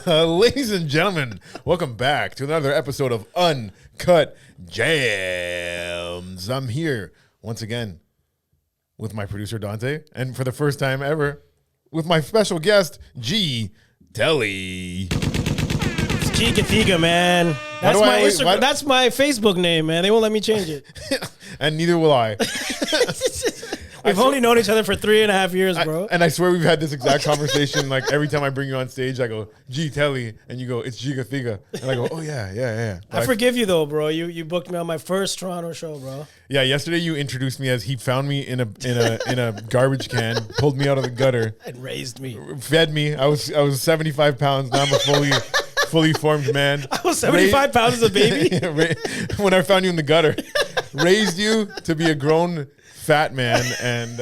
Ladies and gentlemen, welcome back to another episode of Uncut Jams. I'm here once again with my producer Dante, and for the first time ever, with my special guest, G. Telly. It's G. Gathiga, man. That's my Instagram. That's my Facebook name, man. They won't let me change it. And neither will I. We've only known each other for 3.5 years, bro. And I swear we've had this exact conversation. Like every time I bring you on stage, I go, G Telly, and you go, it's G Gathiga. And I go, oh yeah. I forgive you though, bro. You booked me on my first Toronto show, bro. Yeah, yesterday you introduced me as he found me in a garbage can, pulled me out of the gutter, and raised me, fed me. I was 75 pounds. Now I'm a fully formed man. I was 75 pounds as a baby. When I found you in the gutter, raised you to be a grown fat man, and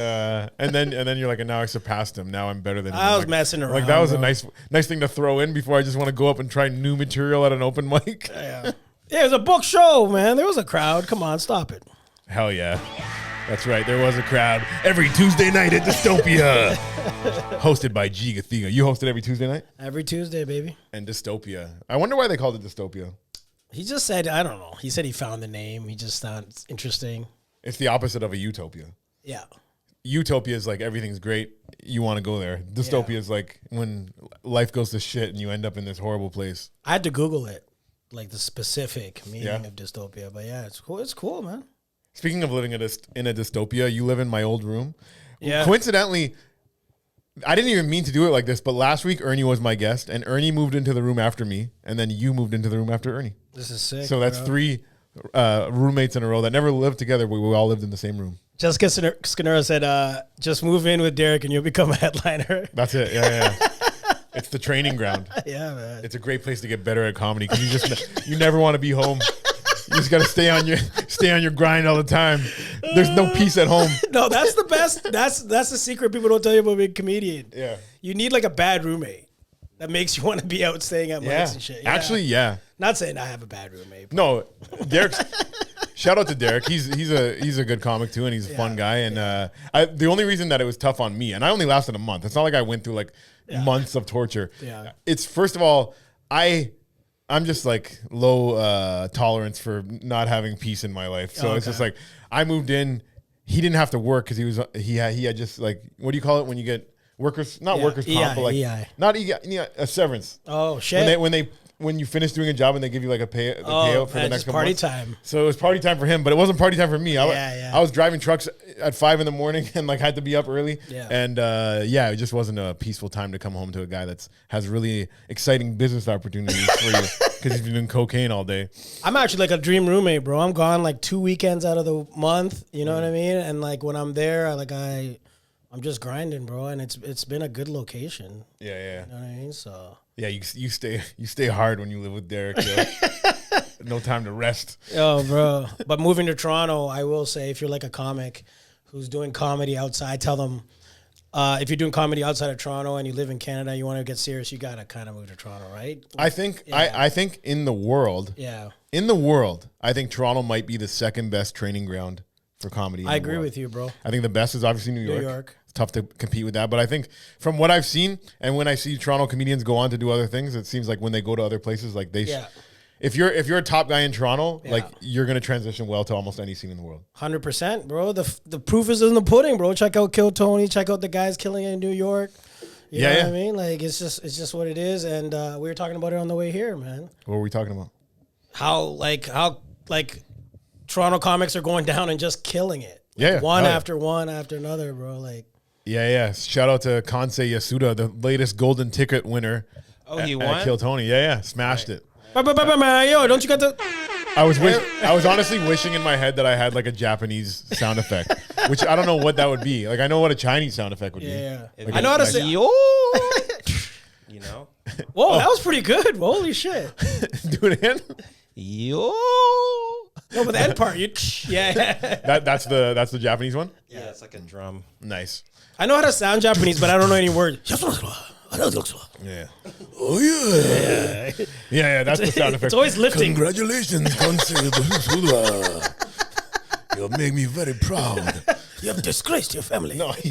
then you're like, and now I surpassed him. Now I'm better than him. I was messing around. Like that was a nice thing to throw in before I just want to go up and try new material at an open mic. Yeah, it was a book show, man. There was a crowd. Come on, stop it. Hell yeah. That's right. There was a crowd every Tuesday night at Dystopia. Hosted by G. Gathiga. You hosted every Tuesday night? Every Tuesday, baby. And Dystopia. I wonder why they called it Dystopia. He just said, I don't know. He said he found the name. He just thought it's interesting. It's the opposite of a utopia. Yeah. Utopia is like everything's great. You want to go there. Dystopia is like when life goes to shit and you end up in this horrible place. I had to Google it, like the specific meaning of dystopia. But yeah, it's cool. It's cool, man. Speaking of living in a dystopia, you live in my old room. Yeah. Coincidentally, I didn't even mean to do it like this, but last week Ernie was my guest, and Ernie moved into the room after me, and then you moved into the room after Ernie. This is sick. So that's 3 roommates in a row that never lived together, but we all lived in the same room. Jessica Skinner said, just move in with Derek and you'll become a headliner. That's it. Yeah. It's the training ground. Yeah, man. It's a great place to get better at comedy because you never want to be home. You just got to stay on your grind all the time. There's no peace at home. No, that's the best. That's the secret people don't tell you about being a comedian. Yeah. You need like a bad roommate that makes you want to be out staying at mics and shit. Yeah. Actually, yeah. Not saying I have a bad roommate. No, Derek's. Shout out to Derek. He's a good comic too, and he's a fun guy. And the only reason that it was tough on me, and I only lasted a month. It's not like I went through like months of torture. Yeah. It's first of all, I'm just like low tolerance for not having peace in my life. So it's just like I moved in. He didn't have to work because he had just like, what do you call it when you get workers comp, but like EI. not a severance. Oh shit! When you finish doing a job and they give you like a payout for the next couple party months. time. So it was party time for him, but it wasn't party time for me. I was driving trucks at 5 a.m. and like had to be up early. Yeah. And it just wasn't a peaceful time to come home to a guy that's has really exciting business opportunities for you because he's been doing cocaine all day. I'm actually like a dream roommate, bro. I'm gone like 2 weekends out of the month. You know what I mean? And like when I'm there, I'm just grinding, bro. And it's been a good location. Yeah. You know what I mean? So. Yeah, you stay hard when you live with Derek. No time to rest. Oh, bro. But moving to Toronto, I will say, if you're like a comic who's doing comedy outside, tell them if you're doing comedy outside of Toronto and you live in Canada, you want to get serious, you gotta kind of move to Toronto, right? I think I think in the world, I think Toronto might be the second best training ground for comedy. I agree with you, bro. I think the best is obviously New York. It's tough to compete with that, but I think from what I've seen and when I see Toronto comedians go on to do other things, it seems like when they go to other places, like if you're a top guy in Toronto, like you're gonna transition well to almost any scene in the world. 100%, bro. The proof is in the pudding, bro. Check out Kill Tony. Check out the guys killing it in New York. You know what I mean? Like it's just what it is, and we were talking about it on the way here, man. What were we talking about? How Toronto comics are going down and just killing it. One after another, bro. Like. Yeah. Shout out to Kansei Yasuda, the latest golden ticket winner. Oh, he won? At Kill Tony. Yeah. Smashed it. Yo, don't you got the... I was honestly wishing in my head that I had like a Japanese sound effect, which I don't know what that would be. Like I know what a Chinese sound effect would be. Yeah. Like I know how to say... Yo. You know? Whoa, that was pretty good. Holy shit. Do it again. Yo. No, but the end part, That's the Japanese one? Yeah, it's like a drum. Nice. I know how to sound Japanese, but I don't know any words. Yeah. Oh yeah. That's the sound effect. It's always lifting. Congratulations, Kansei Yasuda. You make me very proud. You have disgraced your family. No, he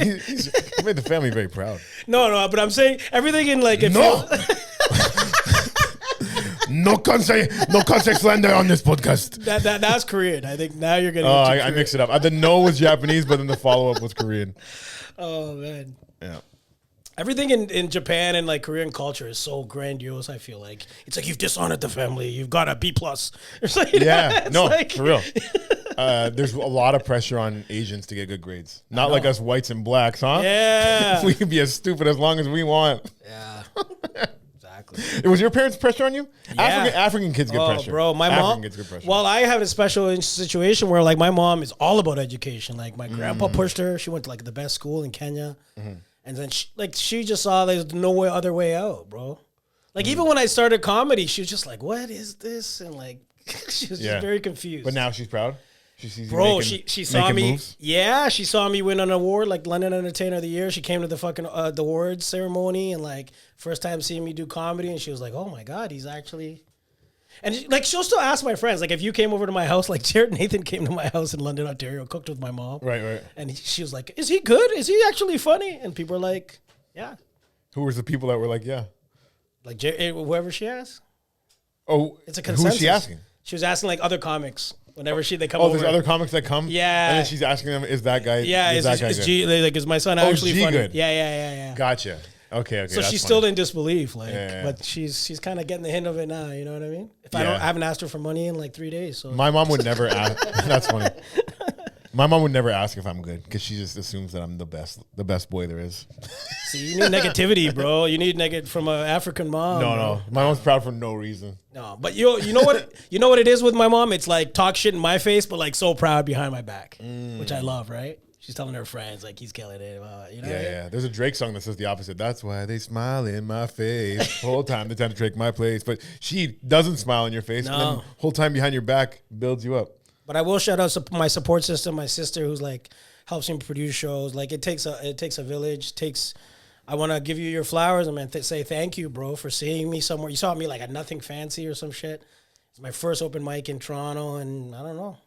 made the family very proud. No, but I'm saying everything in like... No. No context slander on this podcast. That's Korean. I think now you're getting. Oh, I mix it up. The no was Japanese, but then the follow up was Korean. Oh man. Yeah. Everything in Japan and like Korean culture is so grandiose. I feel like it's like you've dishonored the family. You've got a B+. Like, Yeah, no, like, for real. There's a lot of pressure on Asians to get good grades. Not like us whites and blacks, huh? Yeah. We can be as stupid as long as we want. Yeah. Exactly. Was your parents pressure on you? Yeah. African kids get pressure. Bro, my African mom. gets good pressure. Well, I have a special situation where like my mom is all about education. Like my grandpa pushed her. She went to like the best school in Kenya. And then she just saw there's no other way out, bro. Like even when I started comedy, she was just like, "What is this?" And like she was just very confused. But now she's proud. She sees you Bro, making, she saw me. moves. Yeah, she saw me win an award, like London Entertainer of the Year. She came to the fucking the awards ceremony and like first time seeing me do comedy, and she was like, "Oh my god, he's actually." And like she'll still ask my friends, like if you came over to my house, like Jared Nathan came to my house in London, Ontario, cooked with my mom, Right. and she was like, "Is he good? Is he actually funny?" And people are like, "Yeah." Who was the people that were like, yeah? Like whoever she asked. Oh, It's a consensus. who's she asking? She was asking like other comics whenever they come Oh, over. there's other comics that come? Yeah. And then she's asking them, is that guy Yeah, is that guy is good? G like is my son Oh, actually G funny? good. Yeah. Gotcha. Okay. So that's she's funny. still in disbelief, like, Yeah. but she's kind of getting the hint of it now. You know what I mean? If I Yeah. haven't asked her for money in like 3 days, so My mom would never ask. That's funny. My mom would never ask if I'm good because she just assumes that I'm the best boy there is. see, you need negativity, bro. You need negative from an African mom. No. My mom's proud for no reason. No, but you know what it is with my mom? It's like talk shit in my face, but like so proud behind my back, which I love, right? She's telling her friends like he's killing it, you know? Yeah. There's a Drake song that says the opposite. That's why they smile in my face. Whole time they trying to take my place, but she doesn't smile in your face. And then whole time behind your back builds you up. But I will shout out my support system, my sister who's like helps me produce shows. Like it takes a village. I want to give you your flowers and say thank you, bro, for seeing me somewhere. You saw me like at Nothing Fancy or some shit. It's my first open mic in Toronto, and I don't know.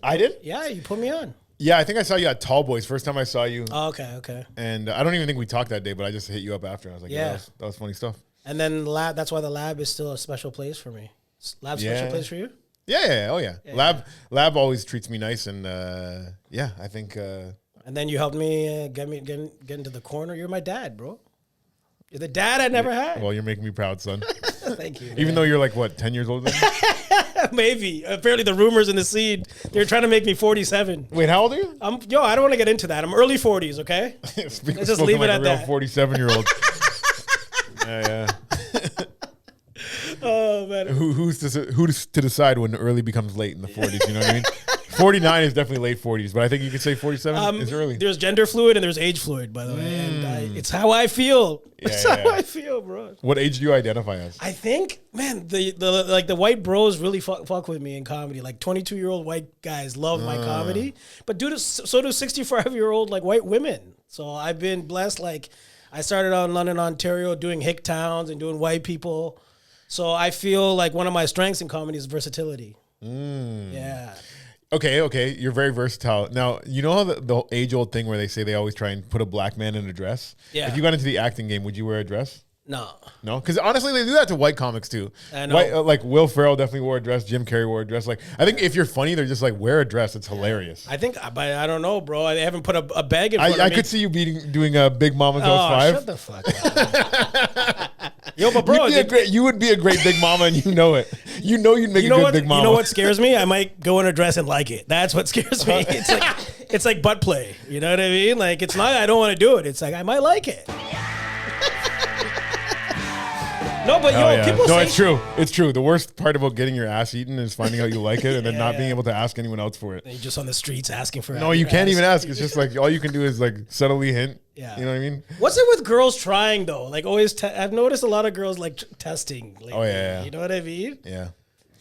I did? Yeah, you put me on. Yeah, I think I saw you at Tall Boys. First time I saw you. Oh, okay. And I don't even think we talked that day, but I just hit you up after. I was like, Yeah. that was funny stuff. And then that's why the lab is still a special place for me. Lab special place for you? Yeah. Oh, yeah. Lab always treats me nice. And I think. And then you helped me get into the corner. You're my dad, bro. You're the dad I never had. Well, you're making me proud, son. Thank you. Even though you're like, what, 10 years older than me? Maybe. Apparently the rumors in the seed, they're trying to make me 47. Wait, how old are you? I don't want to get into that. I'm early 40s, okay? Let's just leave it at that. 47-year-old. Yeah. Oh, man. Who's to decide when early becomes late in the 40s? You know what I mean? 49 is definitely late 40s, but I think you could say 47 is early. There's gender fluid and there's age fluid, by the way. And it's how I feel. It's how I feel, bro. What age do you identify as? I think, man, the white bros really fuck with me in comedy. Like 22-year-old white guys love my comedy, but so do 65-year-old like white women. So I've been blessed. Like I started out in London, Ontario, doing hick towns and doing white people. So I feel like one of my strengths in comedy is versatility. Yeah. Okay. You're very versatile. Now, you know how the age-old thing where they say they always try and put a black man in a dress? Yeah. If you got into the acting game, would you wear a dress? No. No? Because honestly, they do that to white comics, too. I know. Like Will Ferrell definitely wore a dress. Jim Carrey wore a dress. Like, I think if you're funny, they're just like, wear a dress. It's hilarious. I think, but I don't know, bro. They haven't put a bag in front of me. I could see you doing a Big Mama's House 5. Shut the fuck up. Yo, but bro, you would be a great Big Mama, and you know it. You know you'd make a good Big Mama. You know what scares me? I might go in a dress and like it. That's what scares me. It's like butt play. You know what I mean? Like it's not. I don't want to do it. It's like I might like it. No, but people say it's true. It's true. The worst part about getting your ass eaten is finding out you like it and then not being able to ask anyone else for it. And you're just on the streets asking for it. No, you can't even ask. It's just like all you can do is like subtly hint. Yeah. You know what I mean? What's it with girls trying though? Like always, I've noticed a lot of girls like testing. Lately, Oh, yeah. You know what I mean? Yeah.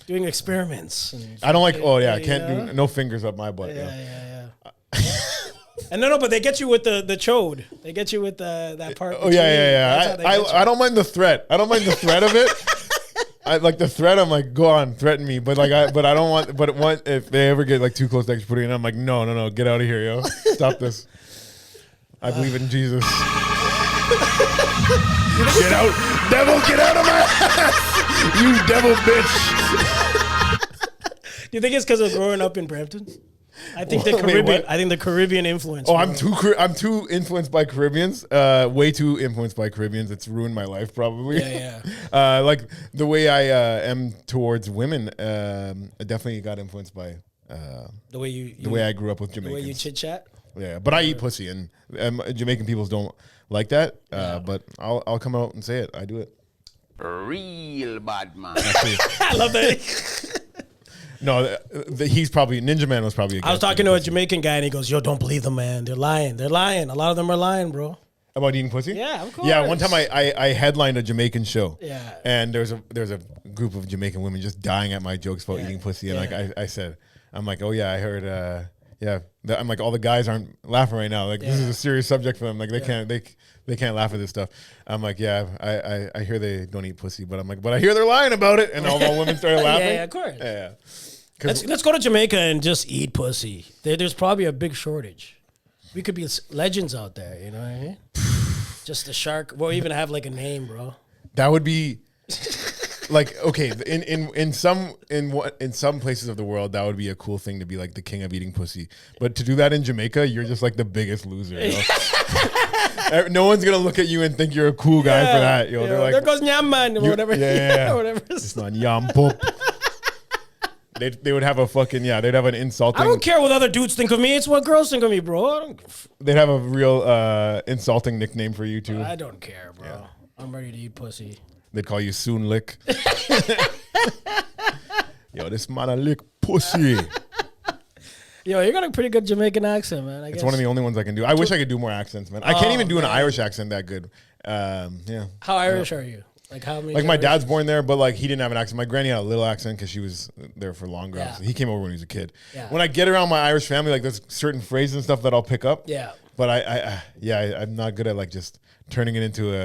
Doing experiments. I don't like. Oh yeah, I can't do no fingers up my butt. Yeah. And no, but they get you with the chode. They get you with that part. Oh yeah. I don't mind the threat. I don't mind the threat of it. I like the threat. I'm like, go on, threaten me. But like, I don't want. But if they ever get like too close to putting it, I'm like, no, get out of here, yo. Stop this. I believe in Jesus. Get out. devil, get out of my ass! You devil bitch! Do you think it's because of growing up in Brampton? I think the Wait, Caribbean. what? I think the Caribbean influence. Oh, bro. I'm too influenced by Caribbeans. Way too influenced by Caribbeans. It's ruined my life, probably. Yeah. Like the way I am towards women, I definitely got influenced by The way you the way I grew up with the way Jamaicans. you chit chat. Yeah, but I eat pussy, and Jamaican peoples don't like that. But I'll come out and say it. I do it. Real bad man. I love that. No, he's probably Ninja Man was probably. I was talking to a Jamaican guy and he goes, "Yo, don't believe them, man. They're lying. They're lying. A lot of them are lying, bro." About eating pussy? Yeah, of course. Yeah, one time I headlined a Jamaican show. Yeah. And there's a group of Jamaican women just dying at my jokes about eating pussy. And Yeah. like I said, I'm like, oh yeah, I heard I'm like, all the guys aren't laughing right now. Like this is a serious subject for them. Like they can't laugh at this stuff. I'm like, yeah, I hear they don't eat pussy, but I'm like, but I hear they're lying about it. And all the women started laughing. Yeah, of course. Yeah. Let's go to Jamaica and just eat pussy. There's probably a big shortage. We could be legends out there, you know what I mean? Just the shark. We'll even have like a name, bro. That would be like, okay, in some places of the world, that would be a cool thing to be like the king of eating pussy. But to do that in Jamaica, you're just like the biggest loser. You know? No one's gonna look at you and think you're a cool guy for that. Yo, they're like, there goes Nyam Man or whatever. Yeah. whatever. It's not yam pop. They would have a fucking they'd have an insulting. I don't care what other dudes think of me. It's what girls think of me, bro. They'd have a real insulting nickname for you too. I don't care, bro. Yeah. I'm ready to eat pussy. They'd call you Soon Lick. Yo, this man a lick pussy. Yo, you got a pretty good Jamaican accent, man. It's one of the only ones I can do. I wish I could do more accents, man. I can't even do an Irish accent that good. Yeah. How Irish are you? Like how many? Like my dad's born there, but like he didn't have an accent. My granny had a little accent because she was there for longer. Yeah. So he came over when he was a kid. Yeah. When I get around my Irish family, like there's certain phrases and stuff that I'll pick up. Yeah. But I'm not good at like just turning it into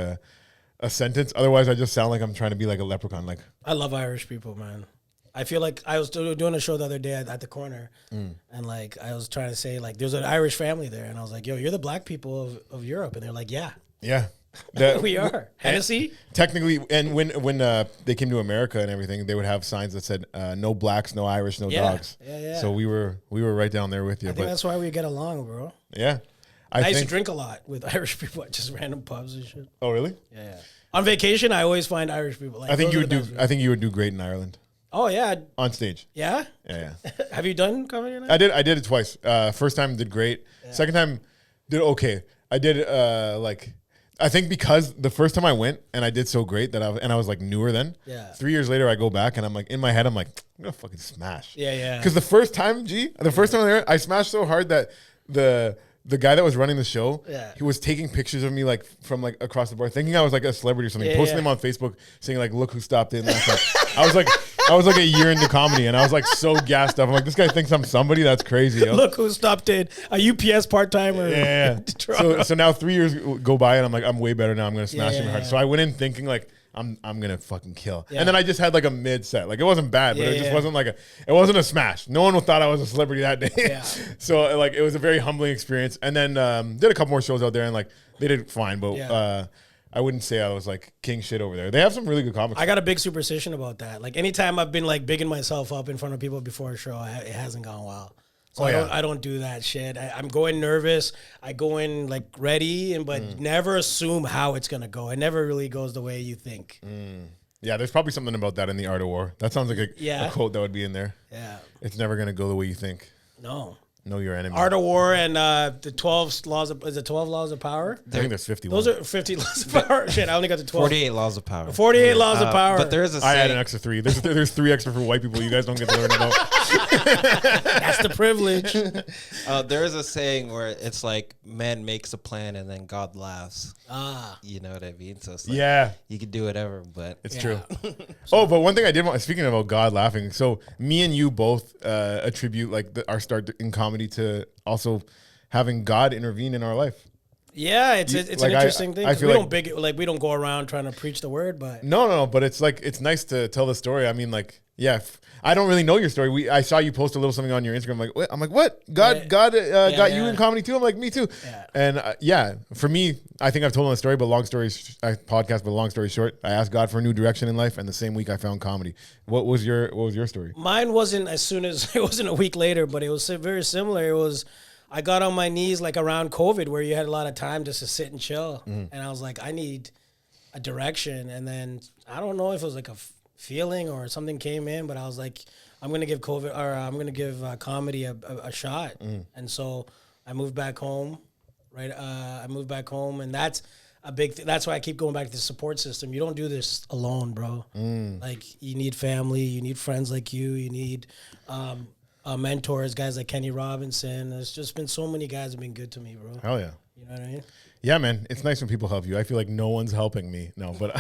a sentence. Otherwise, I just sound like I'm trying to be like a leprechaun. Like I love Irish people, man. I feel like I was doing a show the other day at the corner, and like I was trying to say like there's an Irish family there, and I was like, "Yo, you're the black people of Europe," and they're like, "Yeah, yeah. we are." Hennessy? Technically, and when they came to America and everything, they would have signs that said no blacks, no Irish, no dogs. Yeah. So we were right down there with you. I think that's why we get along, bro. Yeah. I used to drink a lot with Irish people at just random pubs and shit. Oh, really? Yeah. On vacation, I always find Irish people. Like, I think you would do great in Ireland. Oh yeah. On stage. Yeah. Yeah. Have you done comedy in Ireland? I did it twice. First time did great. Yeah. Second time did okay. I did I think because the first time I went and I did so great that I was like newer then. Yeah. 3 years later I go back and I'm like in my head I'm like I'm gonna fucking smash. Yeah. Because the first time there I smashed so hard that the guy that was running the show, he was taking pictures of me like from like across the bar, thinking I was like a celebrity or something, posting them on Facebook, saying like, "Look who stopped in last time." I was like a year into comedy, and I was like so gassed up. I'm like, this guy thinks I'm somebody. That's crazy. Yo. Look who stopped in, a UPS part timer. Yeah. So now 3 years go by, and I'm like, I'm way better now. I'm gonna smash him hard. So I went in thinking like, I'm gonna fucking kill. Yeah. And then I just had like a mid set. Like it wasn't bad, but it just wasn't like it wasn't a smash. No one thought I was a celebrity that day. Yeah. So like it was a very humbling experience. And then did a couple more shows out there and like they did fine, but I wouldn't say I was like king shit over there. They have some really good comics. I got a big superstition about that. Like anytime I've been like bigging myself up in front of people before a show, it hasn't gone well. So I don't do that shit. I'm going nervous. I go in like ready, but never assume how it's gonna go. It never really goes the way you think. Yeah, there's probably something about that in the Art of War. That sounds like a quote that would be in there. Yeah, it's never gonna go the way you think. No. Know your enemy. Art of War and the 12 laws of, is it 12 laws of power? I think there's 51. Those are 50 laws of power. Shit, I only got to 12. 48 laws of power. 48 laws of power. But there's I had an extra 3. There's 3 extra for white people you guys don't get to learn about. That's the privilege. There is a saying where it's like man makes a plan and then God laughs. You know what I mean? So it's like, you can do whatever, but it's true. Oh, but one thing I did want, speaking about God laughing, so me and you both attribute like our start in comedy to also having God intervene in our life. Yeah, it's like an interesting thing. I feel we don't go around trying to preach the word, but no, but it's like it's nice to tell the story. I mean, like Yeah, I don't really know your story. I saw you post a little something on your Instagram. I'm like, what? God got you in comedy too. I'm like, me too. Yeah. And for me, I think I've told the story, but long story short, I asked God for a new direction in life, and the same week I found comedy. What was your story? Mine wasn't as soon as it wasn't a week later, but it was very similar. It was I got on my knees like around COVID, where you had a lot of time just to sit and chill, and I was like, I need a direction, and then I don't know if it was like a feeling or something came in, but I was like, I'm gonna give comedy a shot, and so I moved back home. Right, I moved back home, and that's a big thing. That's why I keep going back to the support system. You don't do this alone, bro. Like you need family, you need friends like you need mentors, guys like Kenny Robinson. There's just been so many guys who've been good to me, bro. Hell yeah. You know what I mean? Yeah, man. It's nice when people help you. I feel like no one's helping me. No, but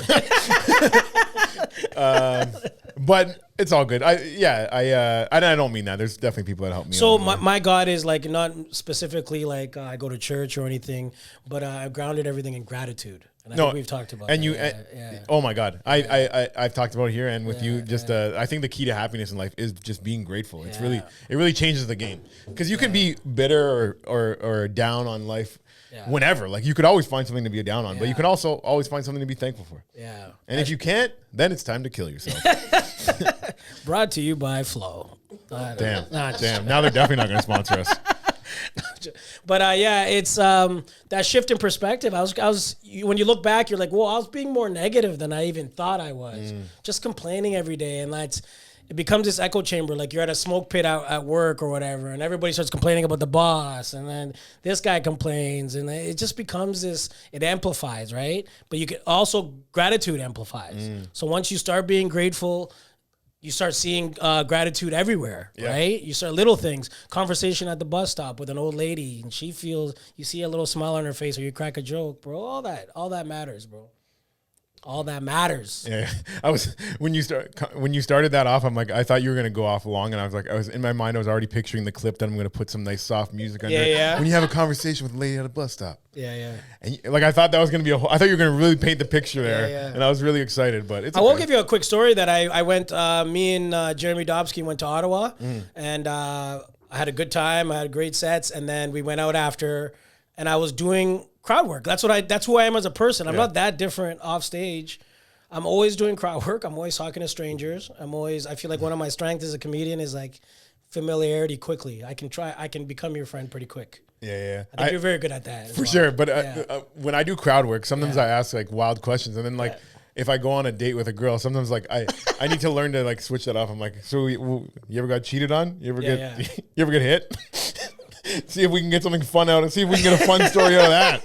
but it's all good. I don't mean that. There's definitely people that help me. So my God is like not specifically like I go to church or anything, but I've grounded everything in gratitude. And I think we've talked about and that. Oh my God. I've talked about it here and with you. Just I think the key to happiness in life is just being grateful. It's it really changes the game, because you can be bitter or down on life. Whenever, like you could always find something to be down on, but you can also always find something to be thankful for. Yeah. And if you can't, then it's time to kill yourself. Brought to you by Flow. Damn. Now they're definitely not going to sponsor us. But it's that shift in perspective. I was when you look back, you're like, well, I was being more negative than I even thought I was. Just complaining every day, and it becomes this echo chamber. Like you're at a smoke pit out at work or whatever, and everybody starts complaining about the boss, and then this guy complains, and it just becomes this. It amplifies, right? But you can also gratitude amplifies. So once you start being grateful, you start seeing gratitude everywhere, right? You start little things. Conversation at the bus stop with an old lady, and you see a little smile on her face, or you crack a joke, bro. All that matters, bro. All that matters. Yeah, when you started that off, I'm like, I thought you were gonna go off long, and I was in my mind, I was already picturing the clip that I'm gonna put some nice soft music under. Yeah. When you have a conversation with a lady at a bus stop. Yeah. And I thought that was gonna be I thought you were gonna really paint the picture there, and I was really excited. But it's. I will give you a quick story that I went. Me and Jeremy Dobsky went to Ottawa, and I had a good time. I had great sets, and then we went out after, and I was doing crowd work. That's who I am as a person. I'm not that different off stage. I'm always doing crowd work. I'm always talking to strangers. I feel like one of my strengths as a comedian is like familiarity quickly. I can become your friend pretty quick. Yeah. I think you're very good at that. For sure. But when I do crowd work, sometimes I ask like wild questions, and then if I go on a date with a girl, sometimes like I need to learn to like switch that off. I'm like, so you ever got cheated on? You ever get hit? See if we can get something fun out, and see if we can get a fun story out of that.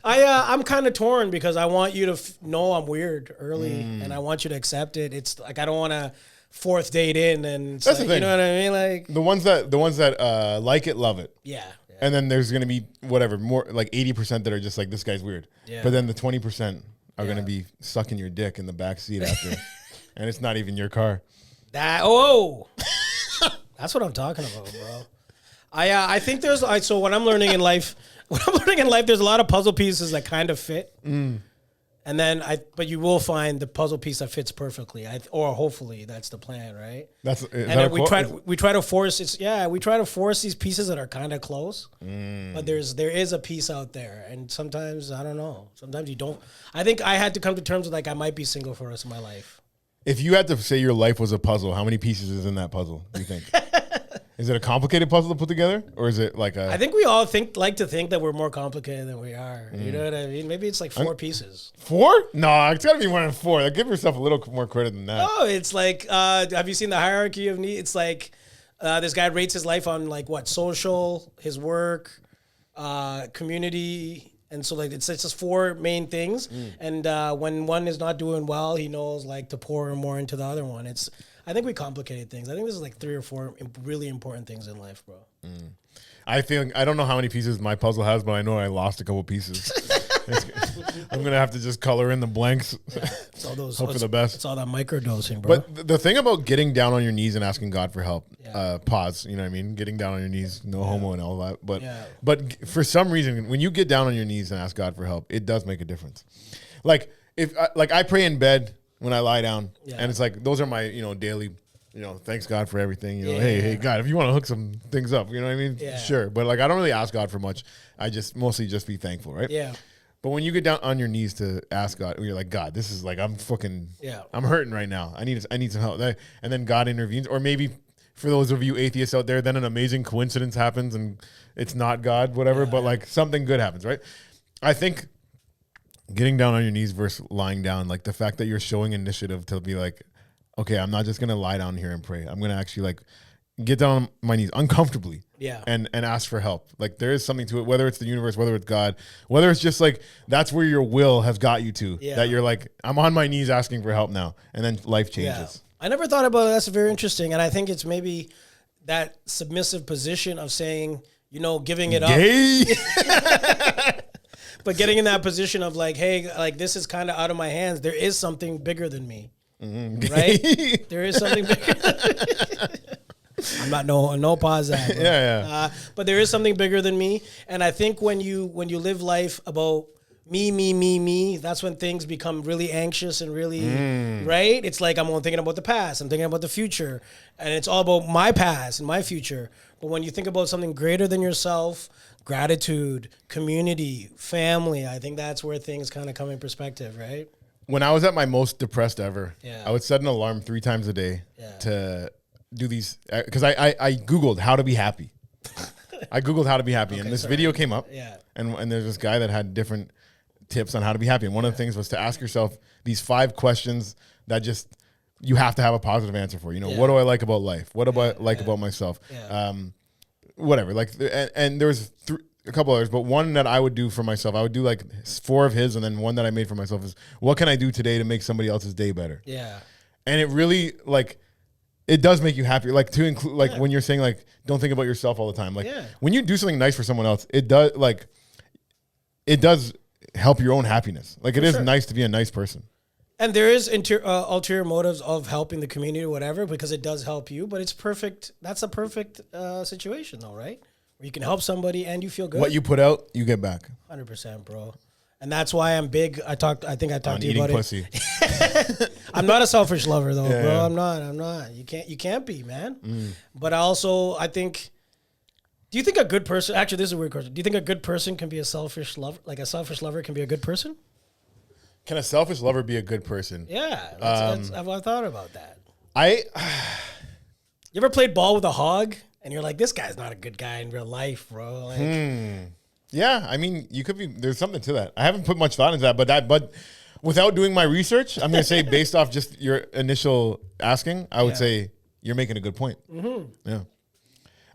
I'm kind of torn because I want you to know I'm weird early, and I want you to accept it. It's like I don't want to fourth date in, and that's the thing. You know what I mean? Like the ones that like it, love it. Yeah. And then there's gonna be whatever more like 80% that are just like, this guy's weird. Yeah. But then the 20% are gonna be sucking your dick in the back seat after, and it's not even your car. That's what I'm talking about, bro. I think there's so when I'm learning in life, there's a lot of puzzle pieces that kind of fit, and then but you will find the puzzle piece that fits perfectly, or hopefully that's the plan, right? We try to force these pieces that are kind of close, but there is a piece out there, and sometimes I don't know. Sometimes you don't. I think I had to come to terms with like I might be single for the rest of my life. If you had to say your life was a puzzle, how many pieces is in that puzzle, do you think? Is it a complicated puzzle to put together? Or is it like I think we all like to think that we're more complicated than we are. You know what I mean? Maybe it's like 4 pieces. 4? No, it's got to be more than 4. Like, give yourself a little more credit than that. No, it's like, have you seen the hierarchy of needs? It's like this guy rates his life on like what? Social, his work, community. And so like it's just 4 main things, and when one is not doing well, he knows like to pour more into the other one. I think we complicated things. I think this is like 3 or 4 really important things in life, bro. I don't know how many pieces my puzzle has, but I know I lost a couple pieces. I'm gonna have to just color in the blanks. It's all those. Hope for the best. It's all that microdosing, bro. But the thing about getting down on your knees and asking God for help, pause. You know what I mean? Getting down on your knees, no homo and all that. But for some reason, when you get down on your knees and ask God for help, it does make a difference. Like if I pray in bed when I lie down. Yeah. And it's like, those are my, daily, thanks God for everything. Yeah. Hey, God, if you want to hook some things up, you know what I mean? Yeah. Sure. But like, I don't really ask God for much. I just mostly just be thankful, right? Yeah. But when you get down on your knees to ask God, you're like, God, this is like, I'm hurting right now. I need some help. And then God intervenes. Or maybe for those of you atheists out there, then an amazing coincidence happens and it's not God, whatever, but like something good happens, right? I think getting down on your knees versus lying down, like the fact that you're showing initiative to be like, okay, I'm not just going to lie down here and pray. I'm going to actually like get down on my knees uncomfortably and ask for help. Like there is something to it, whether it's the universe, whether it's God, whether it's just like, that's where your will has got you to, that you're like, I'm on my knees asking for help now. And then life changes. I never thought about it. That's very interesting. And I think it's maybe that submissive position of saying, giving it up. But getting in that position of like, hey, like this is kind of out of my hands. There is something bigger than me. Mm-hmm. Right? There is something bigger. I'm not no pause that. Bro. Yeah. But there is something bigger than me. And I think when you live life about me, that's when things become really anxious and really, right? It's like I'm only thinking about the past. I'm thinking about the future. And it's all about my past and my future. But when you think about something greater than yourself, gratitude, community, family, I think that's where things kind of come in perspective, right? When I was at my most depressed ever, Yeah. I would set an alarm 3 times a day to do these, because I Googled how to be happy. I Googled how to be happy, and this video came up. Yeah. And there's this guy that had different tips on how to be happy. And one of the things was to ask yourself these 5 questions that just you have to have a positive answer for. What do I like about life? What do I like about myself? Yeah. Whatever. Like, and there was a couple others, but one that I would do for myself, I would do like 4 of his, and then one that I made for myself is, what can I do today to make somebody else's day better? Yeah. And it really, like, it does make you happier. Like, to include, like, when you're saying, like, don't think about yourself all the time. Like, when you do something nice for someone else, it does help your own happiness. Like, it is nice to be a nice person. And there is ulterior motives of helping the community or whatever, because it does help you, but it's perfect. That's a perfect situation though, right? Where you can help somebody and you feel good. What you put out, you get back. 100%, bro. And that's why I'm big. I think I talked to you about pussy. it. I'm not a selfish lover though, bro. Yeah. I'm not. You can't be, man. But I think, do you think a good person, actually this is a weird question. Do you think a good person can be a selfish lover? Like a selfish lover can be a good person? Can a selfish lover be a good person? Yeah. I've thought about that. You ever played ball with a hog and you're like, this guy's not a good guy in real life, bro? Like, yeah, I mean, you could be. There's something to that. I haven't put much thought into that, but without doing my research, I'm gonna say based off just your initial asking, I would say you're making a good point. Mm-hmm. Yeah,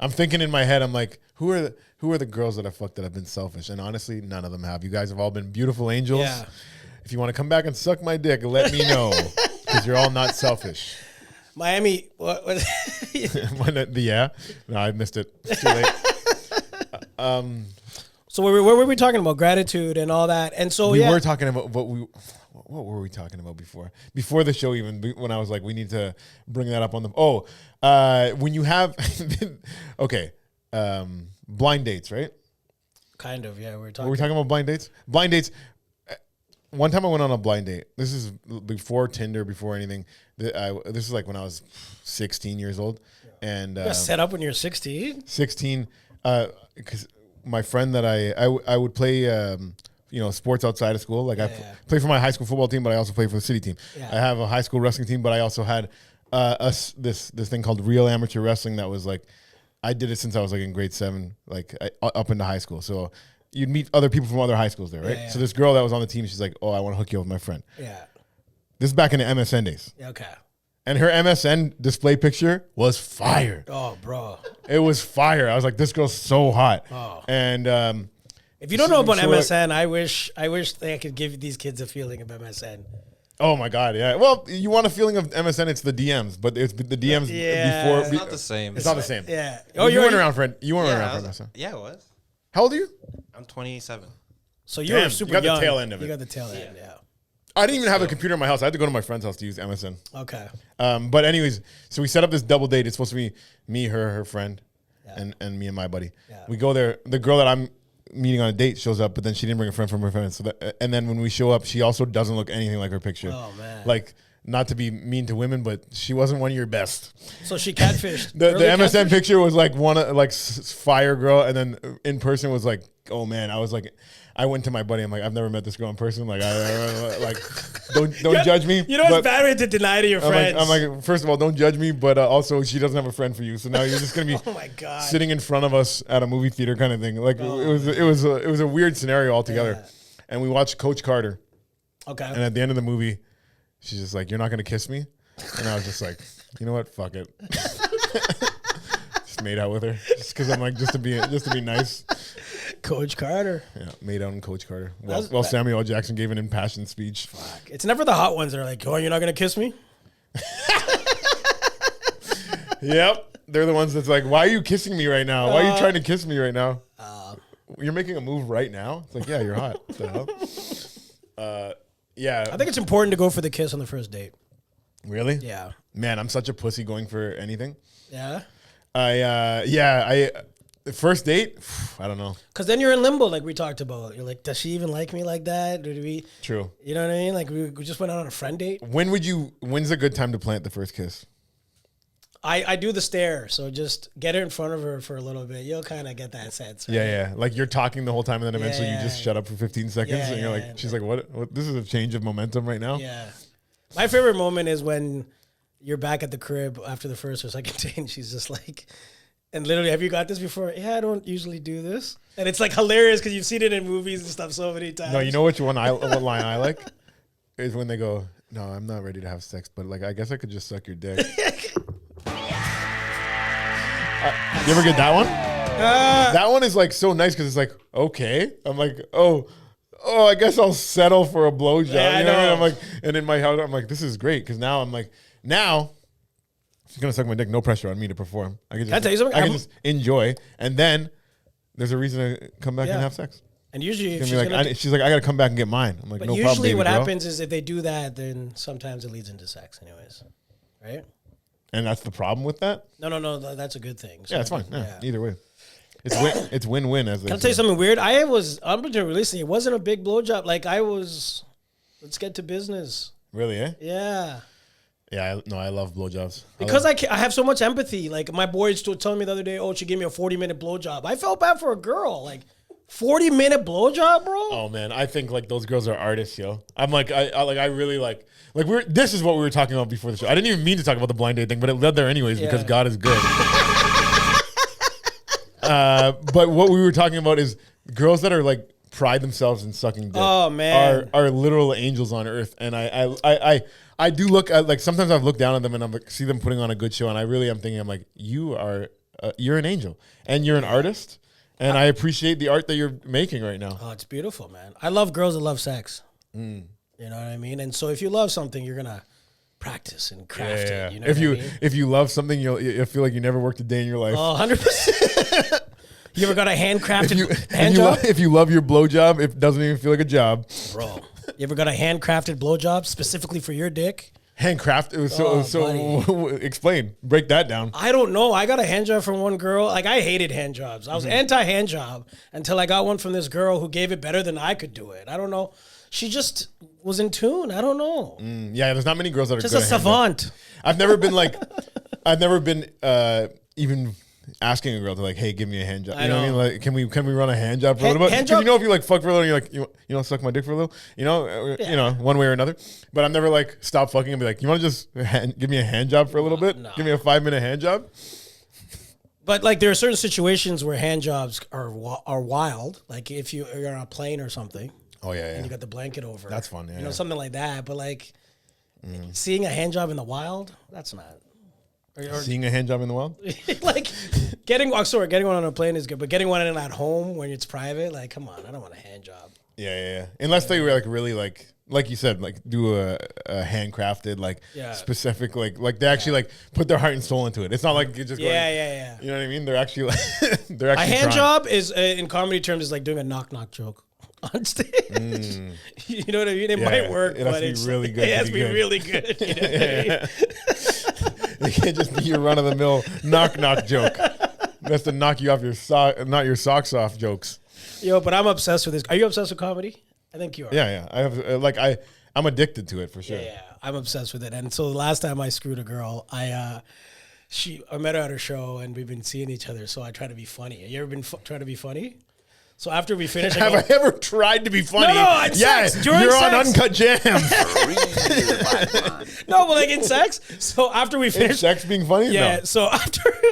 I'm thinking in my head, I'm like, who are the girls that I fucked that have been selfish? And honestly, none of them have. You guys have all been beautiful angels. Yeah. If you want to come back and suck my dick, let me know, because you're all not selfish. Miami, what? Yeah, no, I missed it. It's too late. So where were we talking about? Gratitude and all that. And so we were talking about what were we talking about before the show, even when I was like, we need to bring that up on the when you have blind dates, right? Kind of, yeah. Were we talking about blind dates? Blind dates. One time I went on a blind date. This is before Tinder, before anything. This is like when I was 16 years old. And you got set up when you're 16? 16, because my friend that I would play, sports outside of school. Like I play for my high school football team, but I also play for the city team. Yeah. I have a high school wrestling team, but I also had this thing called real amateur wrestling that was like, I did it since I was like in grade 7, like up into high school. So you'd meet other people from other high schools there, right? Yeah. So this girl that was on the team, she's like, oh, I want to hook you up with my friend. Yeah. This is back in the MSN days. Okay. And her MSN display picture was fire. Oh, bro. It was fire. I was like, this girl's so hot. Oh. And if you don't know about MSN, I wish I could give these kids a feeling of MSN. Oh my God, yeah. Well, you want a feeling of MSN? It's the DMs, but it's the DMs before. It's not the same. It's not the same. Yeah. Oh, you weren't around for it. You weren't around for MSN. Yeah, I was. How old are you? I'm 27. So you were super young. You got the tail end of it. You got the tail end, yeah. I didn't even have a computer in my house. I had to go to my friend's house to use MSN. Okay. But anyways, so we set up this double date. It's supposed to be me, her friend, and me and my buddy. Yeah. We go there. The girl that I'm meeting on a date shows up, but then she didn't bring a friend from her friend. So and then when we show up, she also doesn't look anything like her picture. Oh man. Like not to be mean to women, but she wasn't one of your best. So she catfished. The MSN picture was like fire girl, and then in person was like, oh man, I went to my buddy. I'm like, I've never met this girl in person. Like, don't judge me. You know what's bad to deny to your friends. I'm like, first of all, don't judge me, but also she doesn't have a friend for you. So now you're just gonna be oh my God. sitting in front of us at a movie theater kind of thing. Like it was a weird scenario altogether. Yeah. And we watched Coach Carter. Okay. And at the end of the movie, she's just like, "You're not gonna kiss me," and I was just like, "You know what? Fuck it." Just made out with her just because I'm like just to be nice. Coach Carter. Yeah, made out in Coach Carter. While Samuel L. Jackson gave an impassioned speech. Fuck. It's never the hot ones that are like, "Oh, you're not gonna kiss me." Yep, they're the ones that's like, "Why are you kissing me right now? Why are you trying to kiss me right now? You're making a move right now." It's like, yeah, you're hot. What the hell? Yeah. I think it's important to go for the kiss on the first date. Really? Yeah. Man, I'm such a pussy going for anything. Yeah. The first date, I don't know. Because then you're in limbo, like we talked about. You're like, does she even like me like that? True. You know what I mean? Like we just went out on a friend date. When's a good time to plant the first kiss? I do the stare, so just get her in front of her for a little bit. You'll kind of get that sense. Right? Yeah. Like you're talking the whole time, and then eventually you just shut up for 15 seconds, and you're like, she's like, what? This is a change of momentum right now. Yeah. My favorite moment is when you're back at the crib after the first or second date, and she's just like, and literally, have you got this before? Yeah, I don't usually do this, and it's like hilarious because you've seen it in movies and stuff so many times. No, you know what line I like is when they go, "No, I'm not ready to have sex, but like I guess I could just suck your dick." You ever get that one? That one is like so nice because it's like, okay. I'm like, oh, I guess I'll settle for a blowjob. Yeah, you know what I mean? I'm like, and in my head, I'm like, this is great because now I'm like, she's gonna suck my dick. No pressure on me to perform. I can tell you something? I can just enjoy, and then there's a reason to come back and have sex. And usually, if she's like, I gotta come back and get mine. I'm like, but no usually problem. Usually, what happens is if they do that, then sometimes it leads into sex, anyways, right? And that's the problem with that? No, that's a good thing. So yeah, it's fine. Yeah. Either way. It's win-win, as they Can I tell you something weird? I'm releasing. It wasn't a big blowjob. Like let's get to business. Really, eh? Yeah. Yeah, I love blowjobs. Because I have so much empathy. Like my boys telling me the other day, oh, she gave me a 40-minute blowjob. I felt bad for a girl. Like 40-minute blowjob, bro? Oh man, I think like those girls are artists, yo. I'm like, I really like this is what we were talking about before the show. I didn't even mean to talk about the blind date thing, but it led there anyways because God is good. But what we were talking about is girls that are like pride themselves in sucking dick. Oh man, are literal angels on earth, and I do look at, like sometimes I've looked down at them and I'm like see them putting on a good show, and I really am thinking I'm like you're an angel and you're an artist, and I appreciate the art that you're making right now. Oh, it's beautiful, man. I love girls that love sex. You know what I mean? And so if you love something, you're gonna practice and craft it. You know if you love something, you'll feel like you never worked a day in your life. Oh, 100%. You ever got a handcrafted hand job? If you love your blowjob, it doesn't even feel like a job. Bro, you ever got a handcrafted blowjob specifically for your dick? Handcrafted? It was explain. Break that down. I don't know. I got a hand job from one girl. Like, I hated hand jobs. I was anti-hand job until I got one from this girl who gave it better than I could do it. I don't know. She just was in tune. I don't know. Yeah, there's not many girls that are just good a savant. I've never been even asking a girl to like, hey, give me a hand job. You know what I mean? Like, can we run a hand job for a little bit? Because you know, if you like fuck for a little, you're like, you know, suck my dick for a little. You know, one way or another. But I'm never like stop fucking and be like, you want to just give me a hand job for a little bit? No. Give me a 5-minute hand job. But like, there are certain situations where hand jobs are wild. Like if you're on a plane or something. Oh yeah. And you got the blanket over. That's fun. Yeah, you know, something like that. But like seeing a hand job in the wild, that's not. Or seeing a hand job in the wild? Like getting one on a plane is good, but getting one in at home when it's private, like come on, I don't want a hand job. Yeah. Unless they were like really like you said, like do a handcrafted, like specific, like they actually like put their heart and soul into it. It's not like you just yeah. You know what I mean? They're actually like a hand job is in comedy terms is like doing a knock joke on stage. You know what I mean? It might work, but it's really good. It has to be really good. You know what I mean? It can't just be your run of the mill knock joke. That's to knock you off not your socks off jokes. Yo, but I'm obsessed with this. Are you obsessed with comedy? I think you are. Yeah. I have I'm addicted to it for sure. Yeah, I'm obsessed with it. And so the last time I screwed a girl, I met her at her show, and we've been seeing each other. So I try to be funny. You ever been trying to be funny? So after we finish, have I ever tried to be funny? No, in sex. During you're sex. on Uncut Jams. No, but like in sex. So after we finish, sex being funny. Yeah. No. So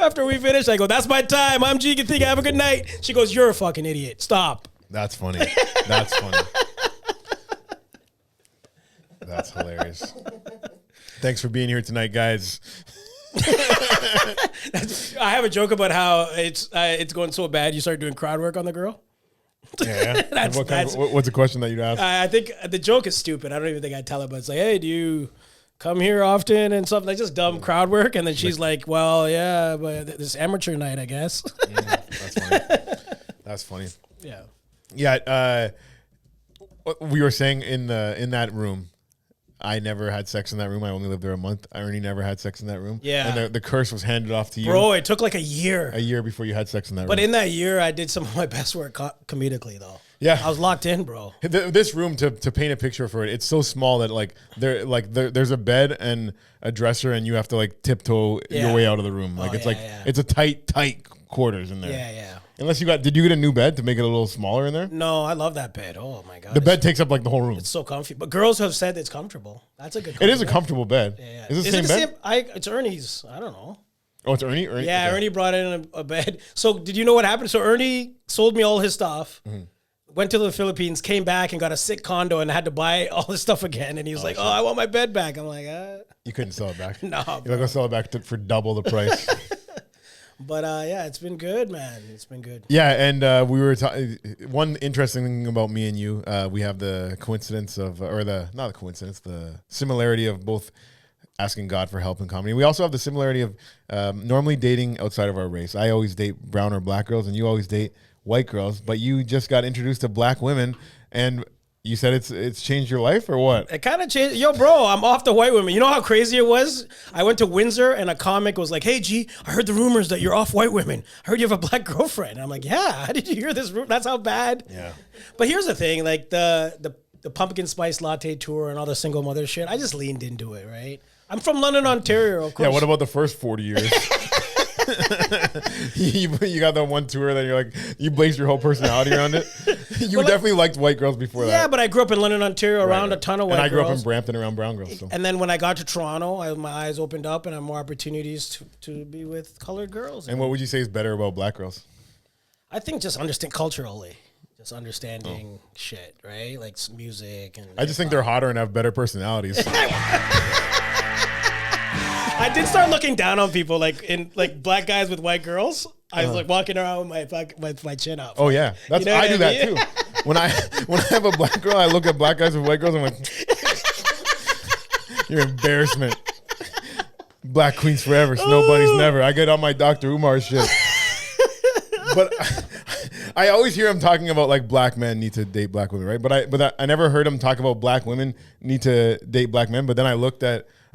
after we finish, I go, "That's my time. I'm G. Think have a good night." She goes, "You're a fucking idiot. Stop." That's funny. That's funny. That's hilarious. Thanks for being here tonight, guys. I have a joke about how it's going so bad. You start doing crowd work on the girl. Yeah. What's a question that you'd ask? I think the joke is stupid. I don't even think I'd tell her, but it's like, hey, do you come here often and stuff? Like just dumb crowd work. And then she's like, well, yeah, but this amateur night, I guess. That's funny. That's funny. Yeah. Yeah. We were saying in that room, I never had sex in that room. I only lived there a month. Ernie never had sex in that room. Yeah. And the curse was handed off to you. Bro, it took like a year. A year before you had sex in that room. But in that year, I did some of my best work comedically, though. Yeah. I was locked in, bro. This room, to paint a picture for it, it's so small that there's a bed and a dresser, and you have to like tiptoe your way out of the room. Like it's a tight quarters in there. Yeah. Unless did you get a new bed to make it a little smaller in there? No, I love that bed. Oh my god. The bed takes up like the whole room. It's so comfy. But girls have said it's comfortable. That's a good It is a comfortable bed. Yeah. Is it the same bed? It's Ernie's. I don't know. Oh, it's Ernie? Yeah, okay. Ernie brought in a bed. So did you know what happened? So Ernie sold me all his stuff, went to the Philippines, came back and got a sick condo and had to buy all his stuff again. And he was like, shit. I want my bed back. I'm like, You couldn't sell it back? No. You're going to sell it back for double the price. But yeah, it's been good, man. It's been good. Yeah, and we were one interesting thing about me and you. We have the coincidence of, or not the coincidence, the similarity of both asking God for help in comedy. We also have the similarity of normally dating outside of our race. I always date brown or black girls, and you always date white girls. But you just got introduced to black women, and you said it's changed your life, or what? It kind of changed. Yo, bro, I'm off the white women. You know how crazy it was? I went to Windsor and a comic was like, hey, G, I heard the rumors that you're off white women. I heard you have a black girlfriend. And I'm like, yeah, how did you hear this? That's how bad. Yeah. But here's the thing, like the pumpkin spice latte tour and all the single mother shit, I just leaned into it, right? I'm from London, Ontario, of course. Yeah, what about the first 40 years? you got that one tour that you're like, you based your whole personality around it. You definitely liked white girls before that. Yeah, but I grew up in London, Ontario, around a ton of white girls. And I grew up in Brampton around brown girls. So. And then when I got to Toronto, my eyes opened up and I had more opportunities to be with colored girls. And what would you say is better about black girls? I think just understand culturally. Just understanding shit, right? Like music and I just think they're hotter and have better personalities. I did start looking down on people like black guys with white girls. I was like walking around with my chin up. Oh yeah, I do that too. When I have a black girl, I look at black guys with white girls. I'm like, you're embarrassment. Black queens forever, snow bunnies never. I get on my Dr. Umar shit. But I always hear him talking about like black men need to date black women, right? But I never heard him talk about black women need to date black men. But then I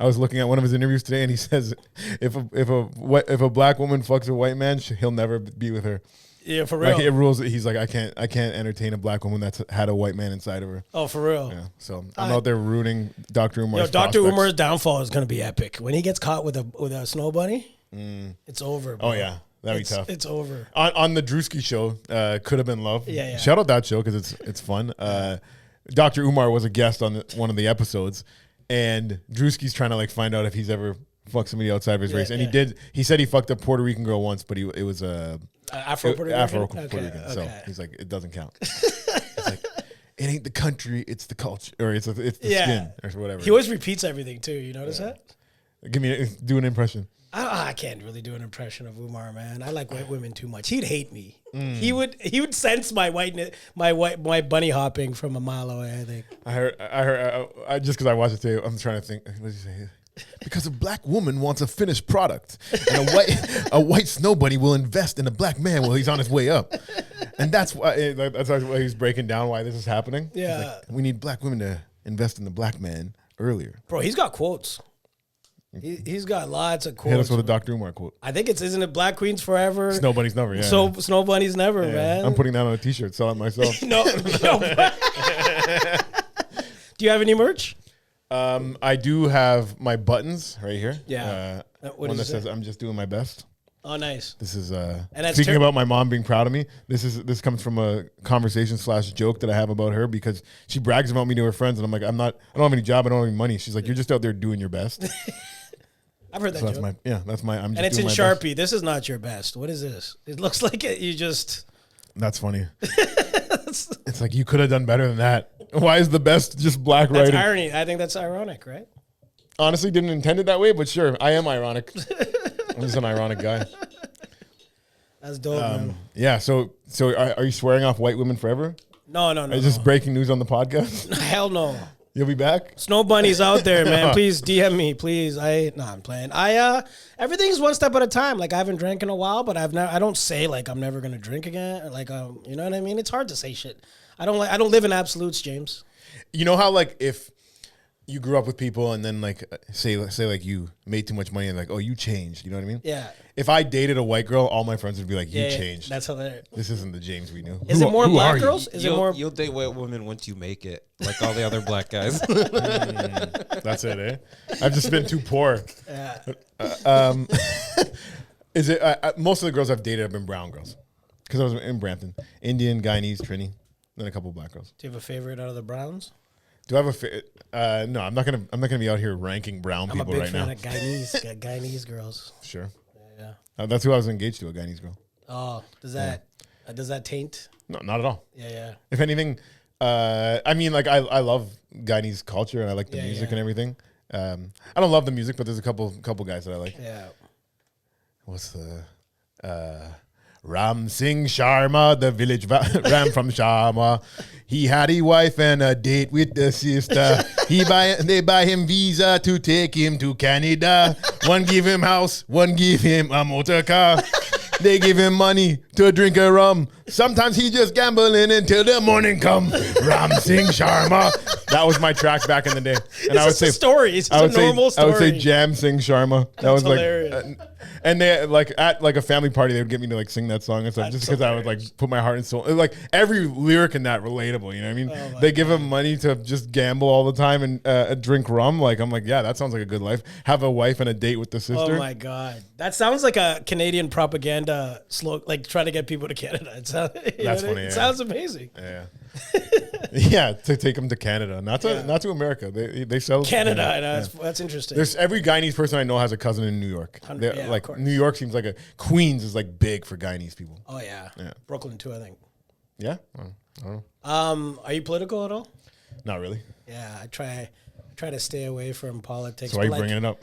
was looking at one of his interviews today, and he says if a black woman fucks a white man, he'll never be with her. Yeah, for real. Like it rules. He's like, I can't entertain a black woman that's had a white man inside of her. Oh, for real. Yeah. So I'm out there ruining Dr. Umar's. Dr. Umar's downfall is gonna be epic when he gets caught with a snow bunny. It's over, bro. Oh yeah. That'd be tough. It's over. On the Drewski show, Couldabeenlove. Yeah. Shout out that show because it's fun. Dr. Umar was a guest on one of the episodes, and Drewski's trying to like find out if he's ever fucked somebody outside of his race, and he did. He said he fucked a Puerto Rican girl once, but it was Afro-Puerto Rican. Afro-Puerto Rican. So he's like, it doesn't count. It's like, it ain't the country, it's the culture, or it's the skin, or whatever. He always repeats everything too. You notice that? Do an impression. I can't really do an impression of Umar, man. I like white women too much. He'd hate me. He would sense my bunny hopping from a mile away. I think. I heard. Just because I watched it today, I'm trying to think. What did you say? Because a black woman wants a finished product, and a white snow bunny will invest in a black man while he's on his way up, and that's why he's breaking down why this is happening. Yeah, like, we need black women to invest in the black man earlier. Bro, he's got quotes. He's got lots of quotes. Hit us with a Dr. Umar quote. I think isn't it Black Queens Forever? Snow Bunnies Never, yeah. So Snow Bunnies Never, man. I'm putting that on a t-shirt, sell it myself. no. Do you have any merch? I do have my buttons right here. Yeah. One that says "I'm just doing my best." Oh, nice. This is and that's speaking about my mom being proud of me. This comes from a conversation / joke that I have about her because she brags about me to her friends, and I'm like, I don't have any job, I don't have any money. She's like, you're just out there doing your best. I've heard that so joke. That's my. I'm just and it's doing in my Sharpie. Best. This is not your best. What is this? It looks like it. You just. That's funny. It's like you could have done better than that. Why is the best just black That's writing? irony. I think that's ironic, right? Honestly, didn't intend it that way, but sure, I am ironic. I'm just an ironic guy. That's dope, man. Yeah. So are you swearing off white women forever? No. Is this breaking news on the podcast? Hell no. You'll be back? Snow bunnies out there, man. Please DM me, please. I'm playing. Everything's one step at a time. Like I haven't drank in a while, but I don't say like I'm never gonna drink again. Like you know what I mean? It's hard to say shit. I don't live in absolutes, James. You know how like if you grew up with people and then like say like you made too much money and like, oh, you changed. You know what I mean? Yeah. If I dated a white girl, all my friends would be like, you changed. That's hilarious. This isn't the James we knew. Is it more black girls? Is it more? You'll date white women once you make it, like all the other black guys. That's it, eh? I've just been too poor. Yeah. Is it most of the girls I've dated have been brown girls because I was in Brampton, Indian, Guyanese, Trini, then a couple of black girls. Do you have a favorite out of the Browns? Do I have a no? I'm not gonna be out here ranking brown people right now. I'm a big fan of Guyanese girls. Sure. Yeah. That's who I was engaged to, a Guyanese girl. Oh, does that taint? No, not at all. Yeah. If anything, I mean, like I love Guyanese culture and I like the music and everything. I don't love the music, but there's a couple guys that I like. Yeah. What's the Ram Singh Sharma, the village Ram from Sharma. He had a wife and a date with the sister. They buy him visa to take him to Canada. One give him house, one give him a motor car. They give him money to drink a rum. Sometimes he just gambling until the morning come. Ram Singh Sharma. That was my track back in the day. And I would say stories. It's a normal story. I would say Jam Singh Sharma. That was hilarious. Like, and they like at like a family party, they would get me to like sing that song and stuff, just because I would like put my heart and soul. Like every lyric in that relatable. You know what I mean? They give him money to just gamble all the time and drink rum. Like I'm like, yeah, that sounds like a good life. Have a wife and a date with the sister. Oh my god, that sounds like a Canadian propaganda slogan, like trying to get people to Canada. That's funny. It sounds amazing. Yeah. Yeah, to take them to Canada, not to America. They sell Canada. I know, that's interesting. There's every Guyanese person I know has a cousin in New York. Like New York seems like Queens is like big for Guyanese people. Oh yeah. Brooklyn too, I think. Yeah, I don't know. Are you political at all? Not really. Yeah, I try to stay away from politics. So why are you bringing it up?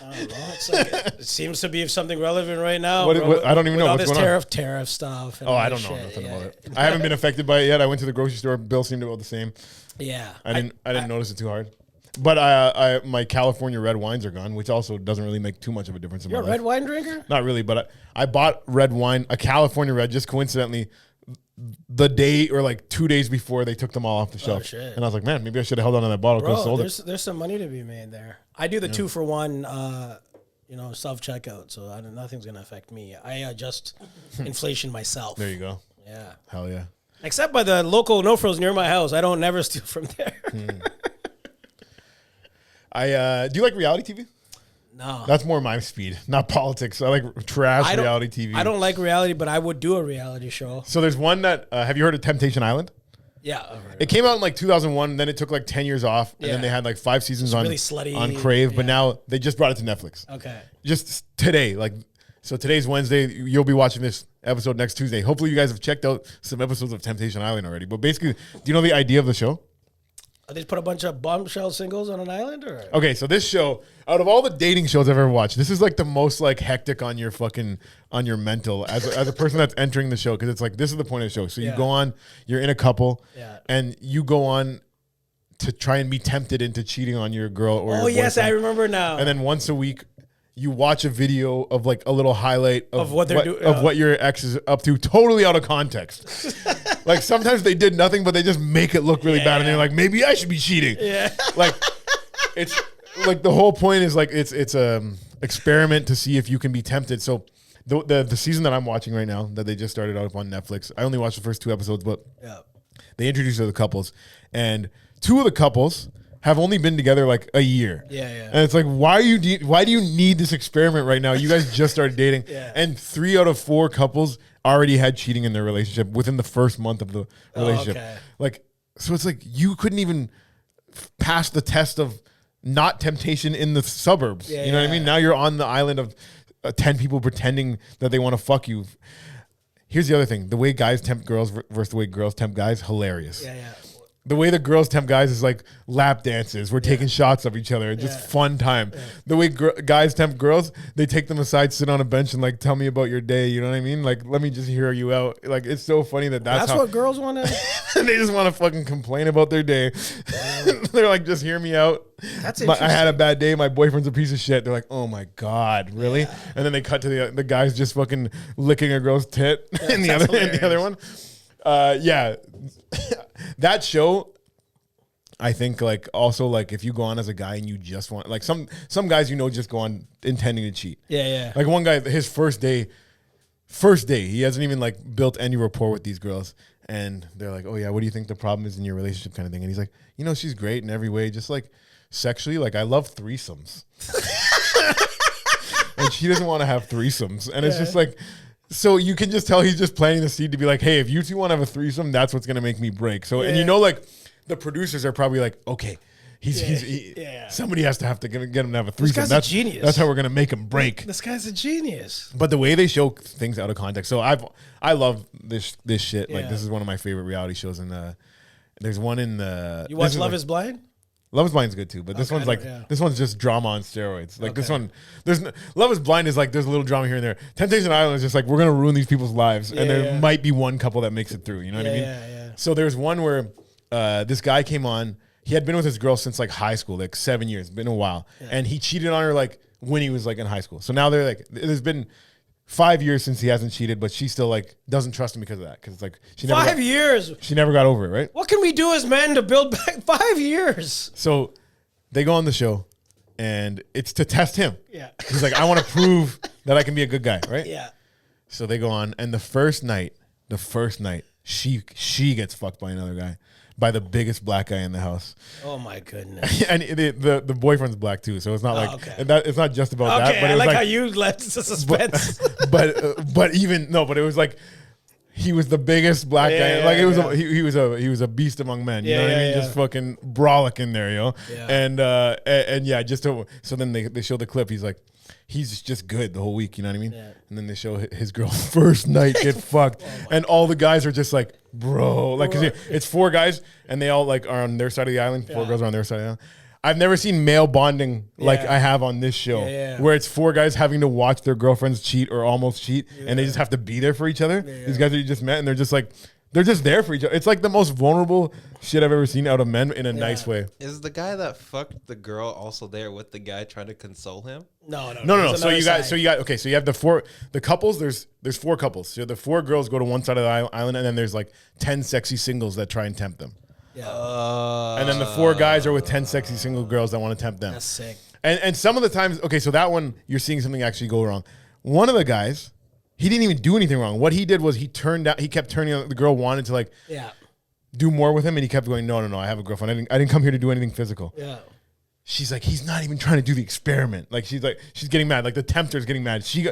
I don't know. It's like it seems to be something relevant right now. What, I don't even know all what's this going on. tariff stuff. And I don't know nothing about it. I haven't been affected by it yet. I went to the grocery store. Bill seemed about the same. Yeah, I didn't notice it too hard. But my California red wines are gone, which also doesn't really make too much of a difference in my life. You're a red wine drinker? Not really, but I bought red wine, a California red, just coincidentally the day or like 2 days before they took them all off the shelf. Shit. And I was like, man, maybe I should have held on to that bottle because I sold it. There's some money to be made there. I do the 2-for-1 self checkout, so nothing's gonna affect me. I adjust inflation myself. There you go. Yeah. Hell yeah. Except by the local No Frills near my house. I don't never steal from there. Do you like reality TV? No. That's more my speed, not politics. I like trash reality TV. I don't like reality, but I would do a reality show. So there's one that, have you heard of Temptation Island? Yeah. It came out in like 2001, then it took like 10 years off, and then they had like 5 seasons on, really slutty, on Crave, but now they just brought it to Netflix. Okay. Just today, so today's Wednesday, you'll be watching this episode next Tuesday. Hopefully you guys have checked out some episodes of Temptation Island already, but basically, do you know the idea of the show? They just put a bunch of bombshell singles on an island, or? Okay, so this show, out of all the dating shows I've ever watched, this is like the most like hectic on your mental as a person that's entering the show, because it's like, this is the point of the show. So you go on, you're in a couple, and you go on to try and be tempted into cheating on your girl or your boyfriend. Yes, I remember now. And then once a week, you watch a video of like a little highlight of what they're doing, of what your ex is up to, totally out of context. Like sometimes they did nothing, but they just make it look really bad, and they're like, maybe I should be cheating. Yeah, like it's like the whole point is like it's a experiment to see if you can be tempted. So the season that I'm watching right now, that they just started up on Netflix, I only watched the first 2 episodes, but They introduce her to the couples, and 2 of the couples have only been together like a year. Yeah, yeah. And it's like, why do you need this experiment right now? You guys just started dating, and 3 out of 4 couples already had cheating in their relationship within the first month of the relationship. Okay. Like, so it's like you couldn't even pass the test of not temptation in the suburbs. You know what I mean? Now you're on the island of 10 people pretending that they want to fuck you. Here's the other thing: the way guys tempt girls versus the way girls tempt guys, hilarious. Yeah, yeah. The way the girls tempt guys is like lap dances. We're taking shots of each other. Just fun time. Yeah. The way guys tempt girls, they take them aside, sit on a bench, and like tell me about your day. You know what I mean? Like, let me just hear you out. Like, it's so funny that's what girls want to. They just want to fucking complain about their day. They're like, just hear me out. That's interesting. I had a bad day. My boyfriend's a piece of shit. They're like, oh my God, really? Yeah. And then they cut to the guys just fucking licking a girl's tit in the other one. That show. I think like also like if you go on as a guy and you just want like some guys just go on intending to cheat. Yeah, yeah. Like one guy, his first day, he hasn't even like built any rapport with these girls, and they're like, "Oh yeah, what do you think the problem is in your relationship?" kind of thing, and he's like, "She's great in every way, just like sexually, like I love threesomes," and she doesn't want to have threesomes, and it's just like. So you can just tell he's just planting the seed to be like, hey, if you 2 want to have a threesome, that's what's gonna make me break. So and like. The producers are probably like, okay, somebody has to get him to have a threesome. That's a genius. That's how we're gonna make him break. This guy's a genius. But the way they show things out of context, so I love this shit. Like this is one of my favorite reality shows. And there's one in the you watch Love Is Blind. Love Is Blind's good too, but this one's this one's just drama on steroids. Like this one, Love Is Blind is like there's a little drama here and there. Temptation Island is just like we're gonna ruin these people's lives, and there might be one couple that makes it through. You know what I mean? Yeah. So there's one where. This guy came on. He had been with his girl since like high school, like 7 years, been a while, and he cheated on her like when he was like in high school. So now they're like, there's been 5 years since he hasn't cheated, but she still like doesn't trust him because of that. Because it's like she never 5 years. She never got over it, right? What can we do as men to build back 5 years? So they go on the show, and it's to test him. Yeah, he's like, I want to prove that I can be a good guy, right? Yeah. So they go on, and the first night, she gets fucked by another guy. By the biggest black guy in the house. Oh my goodness! And the boyfriend's black too, so it's not it's not just about that. But I it was like how you left the suspense. But it was like he was the biggest black guy. Like he was a beast among men. You know what I mean? Just fucking brolic in there, yo. Yeah. And so then they show the clip. He's like. He's just good the whole week, you know what I mean? Yeah. And then they show his girl first night get fucked, and all the guys are just like, bro, like 'cause it's 4 guys, and they all like are on their side of the island. 4 girls are on their side of the island. I've never seen male bonding like I have on this show, where it's 4 guys having to watch their girlfriends cheat or almost cheat, and they just have to be there for each other. These guys that you just met, and they're just like. They're just there for each other. It's like the most vulnerable shit I've ever seen out of men in a nice way. Is the guy that fucked the girl also there with the guy trying to console him? No. So you got okay. So you have the couples. There's 4 couples. So the 4 girls go to one side of the island, and then there's like 10 sexy singles that try and tempt them. Yeah. And then the 4 guys are with 10 sexy single girls that want to tempt them. That's sick. And some of the times, okay, so that one you're seeing something actually go wrong. One of the guys. He didn't even do anything wrong. What he did was he kept turning out. The girl wanted to like do more with him, and he kept going, no, I have a girlfriend. I didn't come here to do anything physical. Yeah. She's like, he's not even trying to do the experiment. Like she's getting mad. Like the tempter's getting mad. She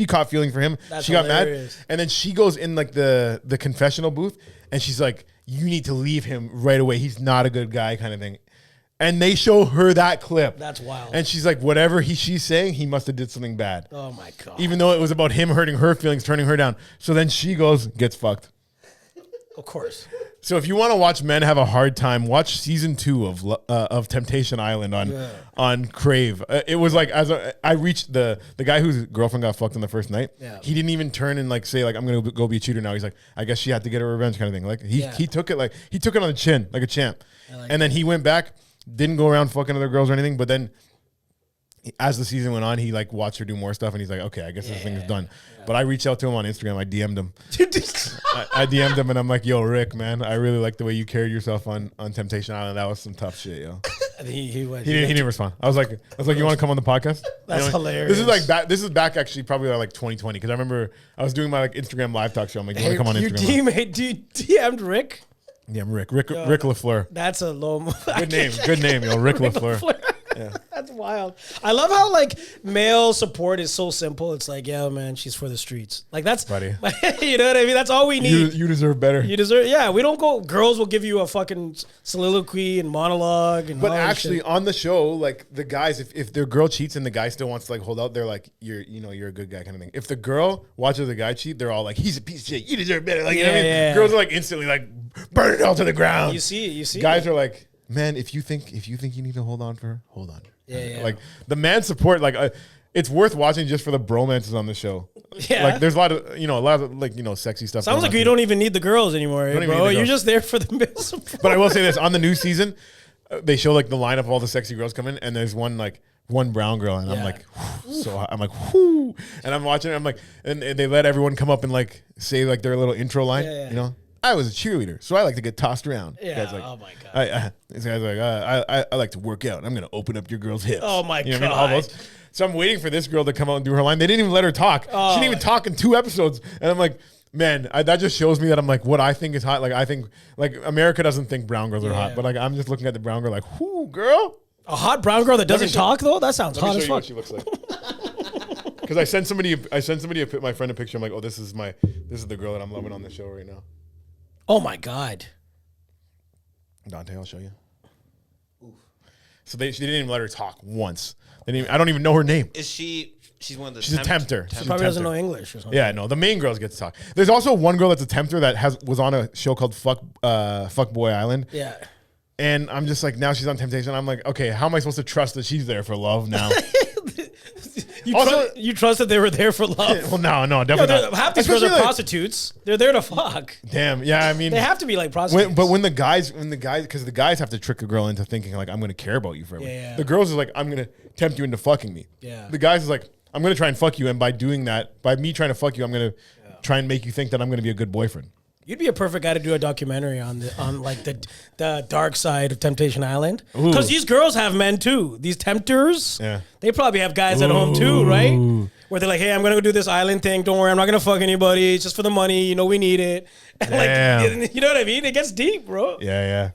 caught feeling for him. She got mad. And then she goes in like the confessional booth, and she's like, you need to leave him right away. He's not a good guy, kind of thing. And they show her that clip. That's wild. And she's like, whatever she's saying, he must have did something bad. Oh my God. Even though it was about him hurting her feelings, turning her down. So then she gets fucked. Of course. So if you want to watch men have a hard time, watch season 2 of Temptation Island on Crave. It was like I reached the guy whose girlfriend got fucked on the first night. Yeah. He didn't even turn and like say like I'm gonna go be a cheater now. He's like I guess she had to get her revenge kind of thing. Like he took it on the chin like a champ. And then he went back. Didn't go around fucking other girls or anything, but then as the season went on, he like watched her do more stuff, and he's like, okay, I guess this thing is done. Yeah. But I reached out to him on Instagram. I DM'd him. I DM'd him, and I'm like, yo, Rick, man, I really like the way you carried yourself on Temptation Island. That was some tough shit, yo. He didn't respond. I was like, you want to come on the podcast? That's hilarious. This is back actually probably like 2020 because I remember I was doing my like Instagram live talk show. I'm like, you want to come on Instagram? You DM'd Rick? Yeah, I'm Rick LaFleur. That's a low. Good name, yo, Rick LaFleur. Yeah. That's wild. I love how like male support is so simple. It's like, yeah, man, she's for the streets. Like that's, buddy. You know what I mean? That's all we need. You deserve better. You deserve. Yeah, we don't go. Girls will give you a fucking soliloquy and monologue. And but actually, on the show, like the guys, if their girl cheats and the guy still wants to like hold out, they're like, you're a good guy kind of thing. If the girl watches the guy cheat, they're all like, he's a piece of shit. You deserve better. Like, you know what I mean? Yeah. Girls are like instantly like, burn it all to the ground. You see. Guys are like, man, if you think you need to hold on for her, hold on. Yeah. Like the man support, like it's worth watching just for the bromances on the show. Yeah. Like there's a lot of like sexy stuff. Sounds like you don't even need the girls anymore, bro. You're just there for the male support. But I will say this: on the new season, they show like the lineup of all the sexy girls coming, and there's one brown girl, and I'm like, whoo, and I'm watching it. I'm like, and they let everyone come up and like say like their little intro line, you know. I was a cheerleader, so I like to get tossed around. Yeah. Like, oh my god. This guy's like, I like to work out. I'm gonna open up your girl's hips. Oh my god. God. All those. So I'm waiting for this girl to come out and do her line. They didn't even let her talk. Oh. She didn't even talk in 2 episodes. And I'm like, man, that just shows me that I'm like, what I think is hot. Like I think like America doesn't think brown girls are hot, but like I'm just looking at the brown girl like, whoo, girl. A hot brown girl that doesn't talk though? That sounds hot as fuck. What she looks like. Because I sent somebody my friend a picture. I'm like, oh, this is the girl that I'm loving on the show right now. Oh my god. Dante, I'll show you. Oof. So she didn't even let her talk once. I don't even know her name. Is she? She's one of the. She's a tempter. She probably doesn't know English or something. Yeah, no. The main girls get to talk. There's also one girl that's a tempter that was on a show called Fuck Boy Island. Yeah. And I'm just like, now she's on Temptation. I'm like, okay, how am I supposed to trust that she's there for love now? You trust that they were there for love? Well, no, definitely not. Half these girls are prostitutes. They're there to fuck. Damn, yeah, I mean, they have to be like prostitutes. But when the guys, because the guys have to trick a girl into thinking like, I'm going to care about you forever. Yeah. The girls are like, I'm going to tempt you into fucking me. Yeah. The guys is like, I'm going to try and fuck you, and by doing that, by me trying to fuck you, I'm going to try and make you think that I'm going to be a good boyfriend. You'd be a perfect guy to do a documentary on like the dark side of Temptation Island, because these girls have men too. These tempters, they probably have guys at home too, right? Where they're like, "Hey, I'm gonna go do this island thing. Don't worry, I'm not gonna fuck anybody. It's just for the money. You know, we need it." And like, you know what I mean? It gets deep, bro. Yeah.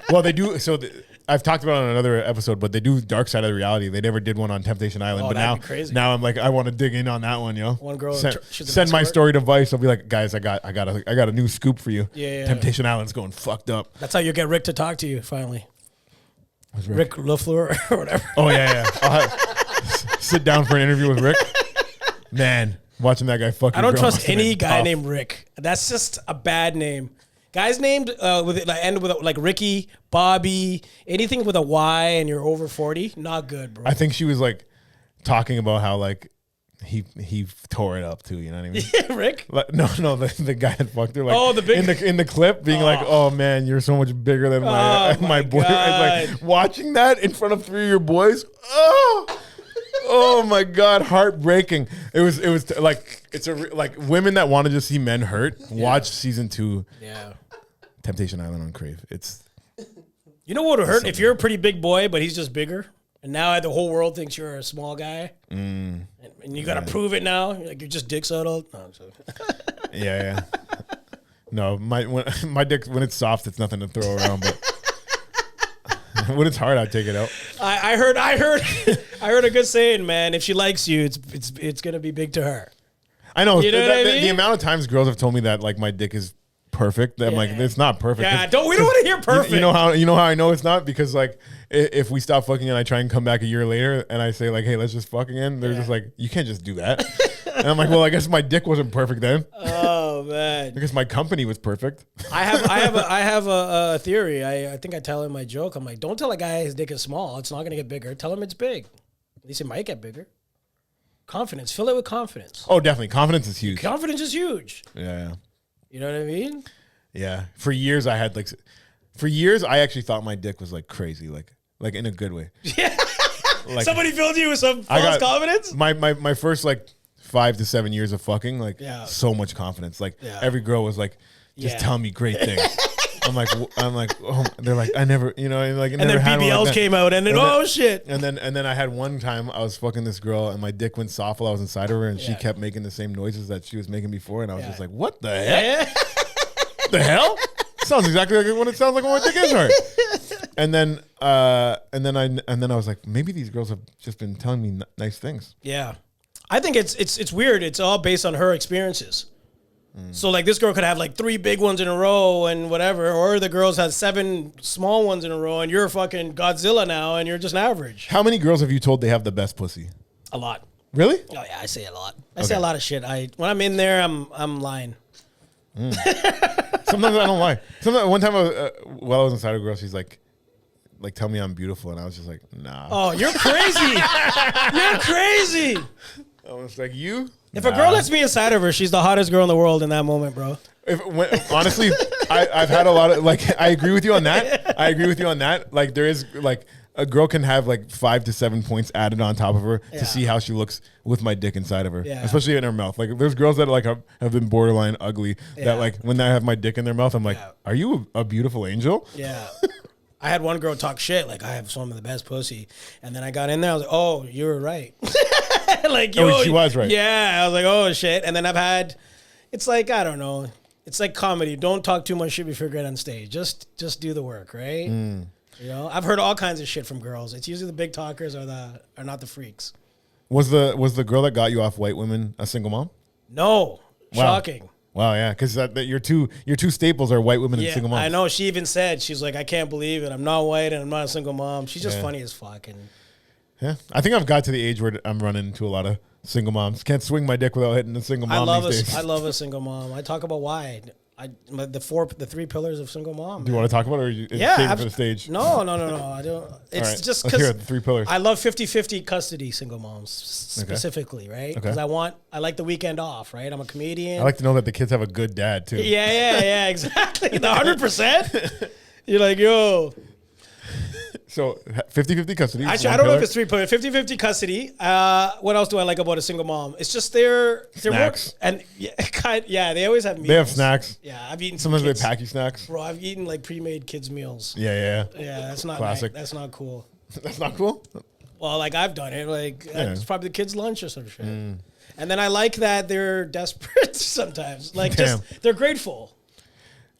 Well, they do. So I've talked about it on another episode, but they do dark side of the reality. They never did one on Temptation Island, but now I'm like, I want to dig in on that one, yo. One girl send my story to Vice. I'll be like, guys, I got a new scoop for you. Yeah. Temptation Island's going fucked up. That's how you get Rick to talk to you finally. Rick LaFleur or whatever. Oh yeah. I'll sit down for an interview with Rick. Man, watching that guy fucking. I don't trust any guy named Rick. That's just a bad name. Guys named end with like Ricky, Bobby, anything with a Y and you're over 40, not good, bro. I think she was like talking about how like he tore it up too. You know what I mean? Yeah, Rick. Like, no, the guy that fucked her. Like, the big in the clip, being like, "Oh man, you're so much bigger than my boy." Like watching that in front of 3 of your boys. Oh my God, heartbreaking. It was like like women that want to just see men hurt. Watch season 2. Yeah. Temptation Island on Crave. You know what would hurt if you're a pretty big boy, but he's just bigger, and now the whole world thinks you're a small guy, and you got to prove it now. Like you're just dick settled. No, yeah. No, my dick when it's soft, it's nothing to throw around, but when it's hard, I take it out. I heard a good saying, man. If she likes you, it's gonna be big to her. I know. You know what I mean? The amount of times girls have told me that like my dick is perfect. I'm like, it's not perfect. Yeah, we don't want to hear perfect. You know how I know it's not? Because like if we stop fucking and I try and come back a year later and I say like, hey, let's just fuck again, they're just like, you can't just do that. And I'm like, well, I guess my dick wasn't perfect then. Oh man. Because my company was perfect. I have a theory. I think I tell him my joke. I'm like, don't tell a guy his dick is small. It's not gonna get bigger. Tell him it's big. At least it might get bigger. Confidence. Fill it with confidence. Oh, definitely. Confidence is huge. Confidence is huge. Yeah. You know what I mean? Yeah. For years, I actually thought my dick was like crazy, like in a good way. Yeah. Like, somebody filled you with some false confidence? My first like 5 to 7 years of fucking, like so much confidence. Like every girl was like, just tell me great things. I'm like, oh, they're like, I never, like, and then BBLs came out, and then oh shit. And then I had one time I was fucking this girl, and my dick went soft while I was inside of her, and she kept making the same noises that she was making before, and I was just like, what the heck? The hell? Sounds exactly like what it sounds like when my dick is hard. And then I was like, maybe these girls have just been telling me nice things. Yeah, I think it's weird. It's all based on her experiences. So like this girl could have like 3 big ones in a row and whatever, or the girls have 7 small ones in a row, and you're fucking Godzilla now, and you're just an average. How many girls have you told they have the best pussy? A lot. Really? Oh yeah, I say a lot. I say a lot of shit. When I'm in there, I'm lying. Sometimes I don't lie. Sometimes one time while I was inside a girl, she's like, tell me I'm beautiful, and I was just like, nah. Oh, you're crazy. You're crazy. I was like, you? If a girl lets me inside of her, she's the hottest girl in the world in that moment, bro. Honestly, I've had a lot of I agree with you on that. Like there is like a girl can have like 5 to 7 points added on top of her to see how she looks with my dick inside of her, especially in her mouth. Like there's girls that like have been borderline ugly that like when I have my dick in their mouth, I'm like, are you a beautiful angel? Yeah. I had one girl talk shit like I have some of the best pussy, and then I got in there. I was like, oh, you were right. Like, yo, she was right. Yeah, I was like, oh shit. And then I've had, it's like I don't know, it's like comedy. Don't talk too much shit before you get on stage. Just do the work, right? You know, I've heard all kinds of shit from girls. It's usually the big talkers are not the freaks. Was the girl that got you off White Women a single mom? No, shocking. Wow, yeah, because your two staples are white women and single moms. I know. She even said, she's like, I can't believe it. I'm not white and I'm not a single mom. She's just funny as fuck. And yeah, I think I've got to the age where I'm running into a lot of single moms. Can't swing my dick without hitting a single mom these days. I love a single mom. I talk about why. The 3 pillars of single mom. Do you want to talk about it, or is it for the stage? No. I don't. It's right, just because because the 3 pillars. I love 50-50 custody single moms specifically, right? Because I like the weekend off, right? I'm a comedian. I like to know that the kids have a good dad too. Yeah, exactly. The 100%. You're like, yo. So 50-50 custody. Actually, I don't know if it's 3 pillars. 50-50 custody. What else do I like about a single mom? It's just they're snacks. And they always have meals. They have snacks. Yeah, I've eaten. Sometimes they pack you snacks. Bro, I've eaten like pre-made kids meals. Yeah. Yeah, that's not classic. That's not cool. That's not cool. Well, like I've done it. Like it's probably the kids' lunch or some shit. And then I like that they're desperate sometimes. Like just they're grateful.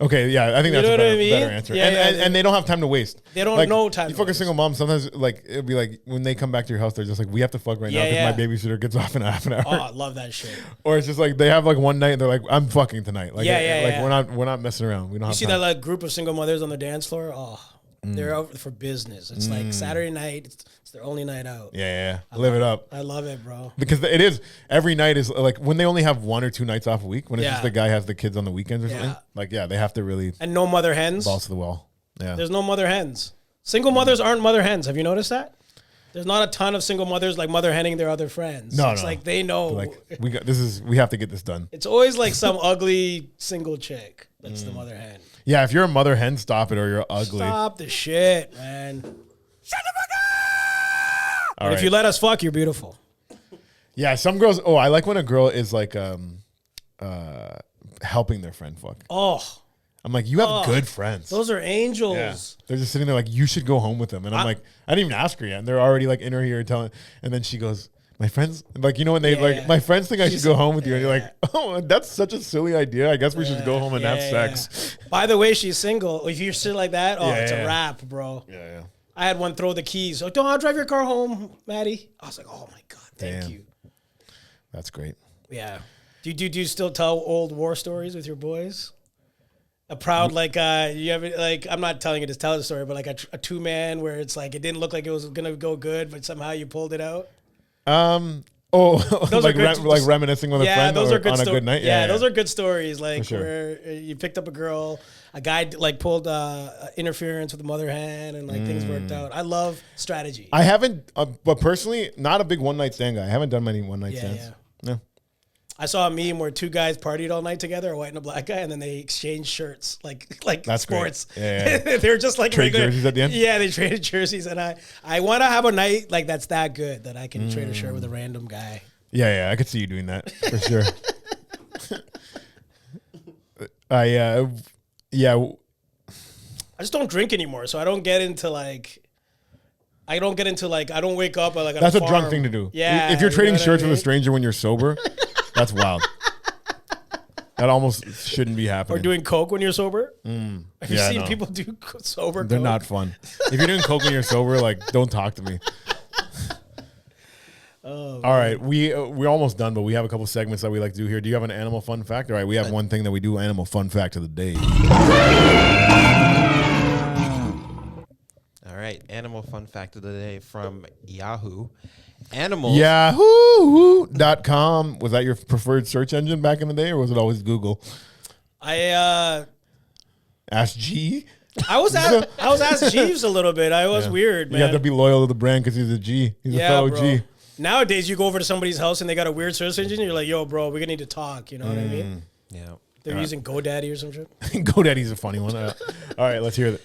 Okay, yeah, I think that's a better answer. Yeah, and they don't have time to waste. They don't like, know time. You fuck a single mom. Sometimes, like it'll be like when they come back to your house, they're just like, "We have to fuck right now because my babysitter gets off in half an hour." Oh, I love that shit. Or it's just like they have like one night and they're like, "I'm fucking tonight." Like, we're not messing around. We don't. You see that like group of single mothers on the dance floor? Oh, they're out for business. It's like Saturday night. It's their only night out. Yeah. Live it up. I love it, bro. Because it is every night is like when they only have 1 or 2 nights off a week. When it's just the guy has the kids on the weekends or something. Like they have to really and no mother hens. Balls to the wall. Yeah. There's no mother hens. Single mothers aren't mother hens. Have you noticed that? There's not a ton of single mothers like mother henning their other friends. It's like they know. Like we have to get this done. It's always like some ugly single chick that's the mother hen. Yeah, if you're a mother hen, stop it or you're ugly. Stop the shit, man. Shut the fuck up! But if you let us fuck, you're beautiful. Yeah, some girls. Oh, I like when a girl is like helping their friend fuck. Oh. I'm like, you have good friends. Those are angels. Yeah. They're just sitting there like, you should go home with them. And I'm like, I didn't even ask her yet. And they're already like in her ear telling. And then she goes, my friends, like, you know, when they my friends think I should go home with you. And you're like, oh, that's such a silly idea. I guess we should go home and have sex. By the way, she's single. If you're shit like that, it's a wrap, bro. Yeah. I had one throw the keys. Oh, don't I'll drive your car home, Maddie. I was like, oh my God, thank you. That's great. Yeah. Do you still tell old war stories with your boys? A proud you have like I'm not telling you to tell the story, but like a 2-man where it's like it didn't look like it was gonna go good, but somehow you pulled it out. Those like reminiscing with a friend those are good on a good night. Yeah, those are good stories. Like where you picked up a girl, a guy like pulled interference with the mother hen, and like things worked out. I love strategy. I haven't, but personally, not a big one night stand guy. I haven't done many one night stands. Yeah. No. I saw a meme where 2 guys partied all night together, a white and a black guy, and then they exchanged shirts like that's sports. Yeah. They're just like trade jerseys at the end. Yeah, they traded jerseys, and I want to have a night like that's that good that I can trade a shirt with a random guy. Yeah, I could see you doing that for sure. I just don't drink anymore, so I don't get into like. I don't wake up like that's a drunk thing to do. Yeah, if you're trading shirts with a stranger when you're sober, that's wild. That almost shouldn't be happening. Or doing coke when you're sober. Have you seen people do sober? They're not fun. If you're doing coke when you're sober, like, don't talk to me. All right, we're almost done, but we have a couple segments that we like to do here. Do you have an animal fun fact? All right, we have one thing that we do, animal fun fact of the day. All right, animal fun fact of the day from Yahoo. Animals. Yahoo.com. Was that your preferred search engine back in the day, or was it always Google? I Ask G. I was asked Jeeves a little bit. I was weird, man. You have to be loyal to the brand because he's a G. He's a fellow bro. G. Nowadays, you go over to somebody's house and they got a weird search engine. You're like, yo, bro, we're gonna need to talk. You know what I mean? Yeah. They're using GoDaddy or some shit. GoDaddy's a funny one. All right, let's hear it.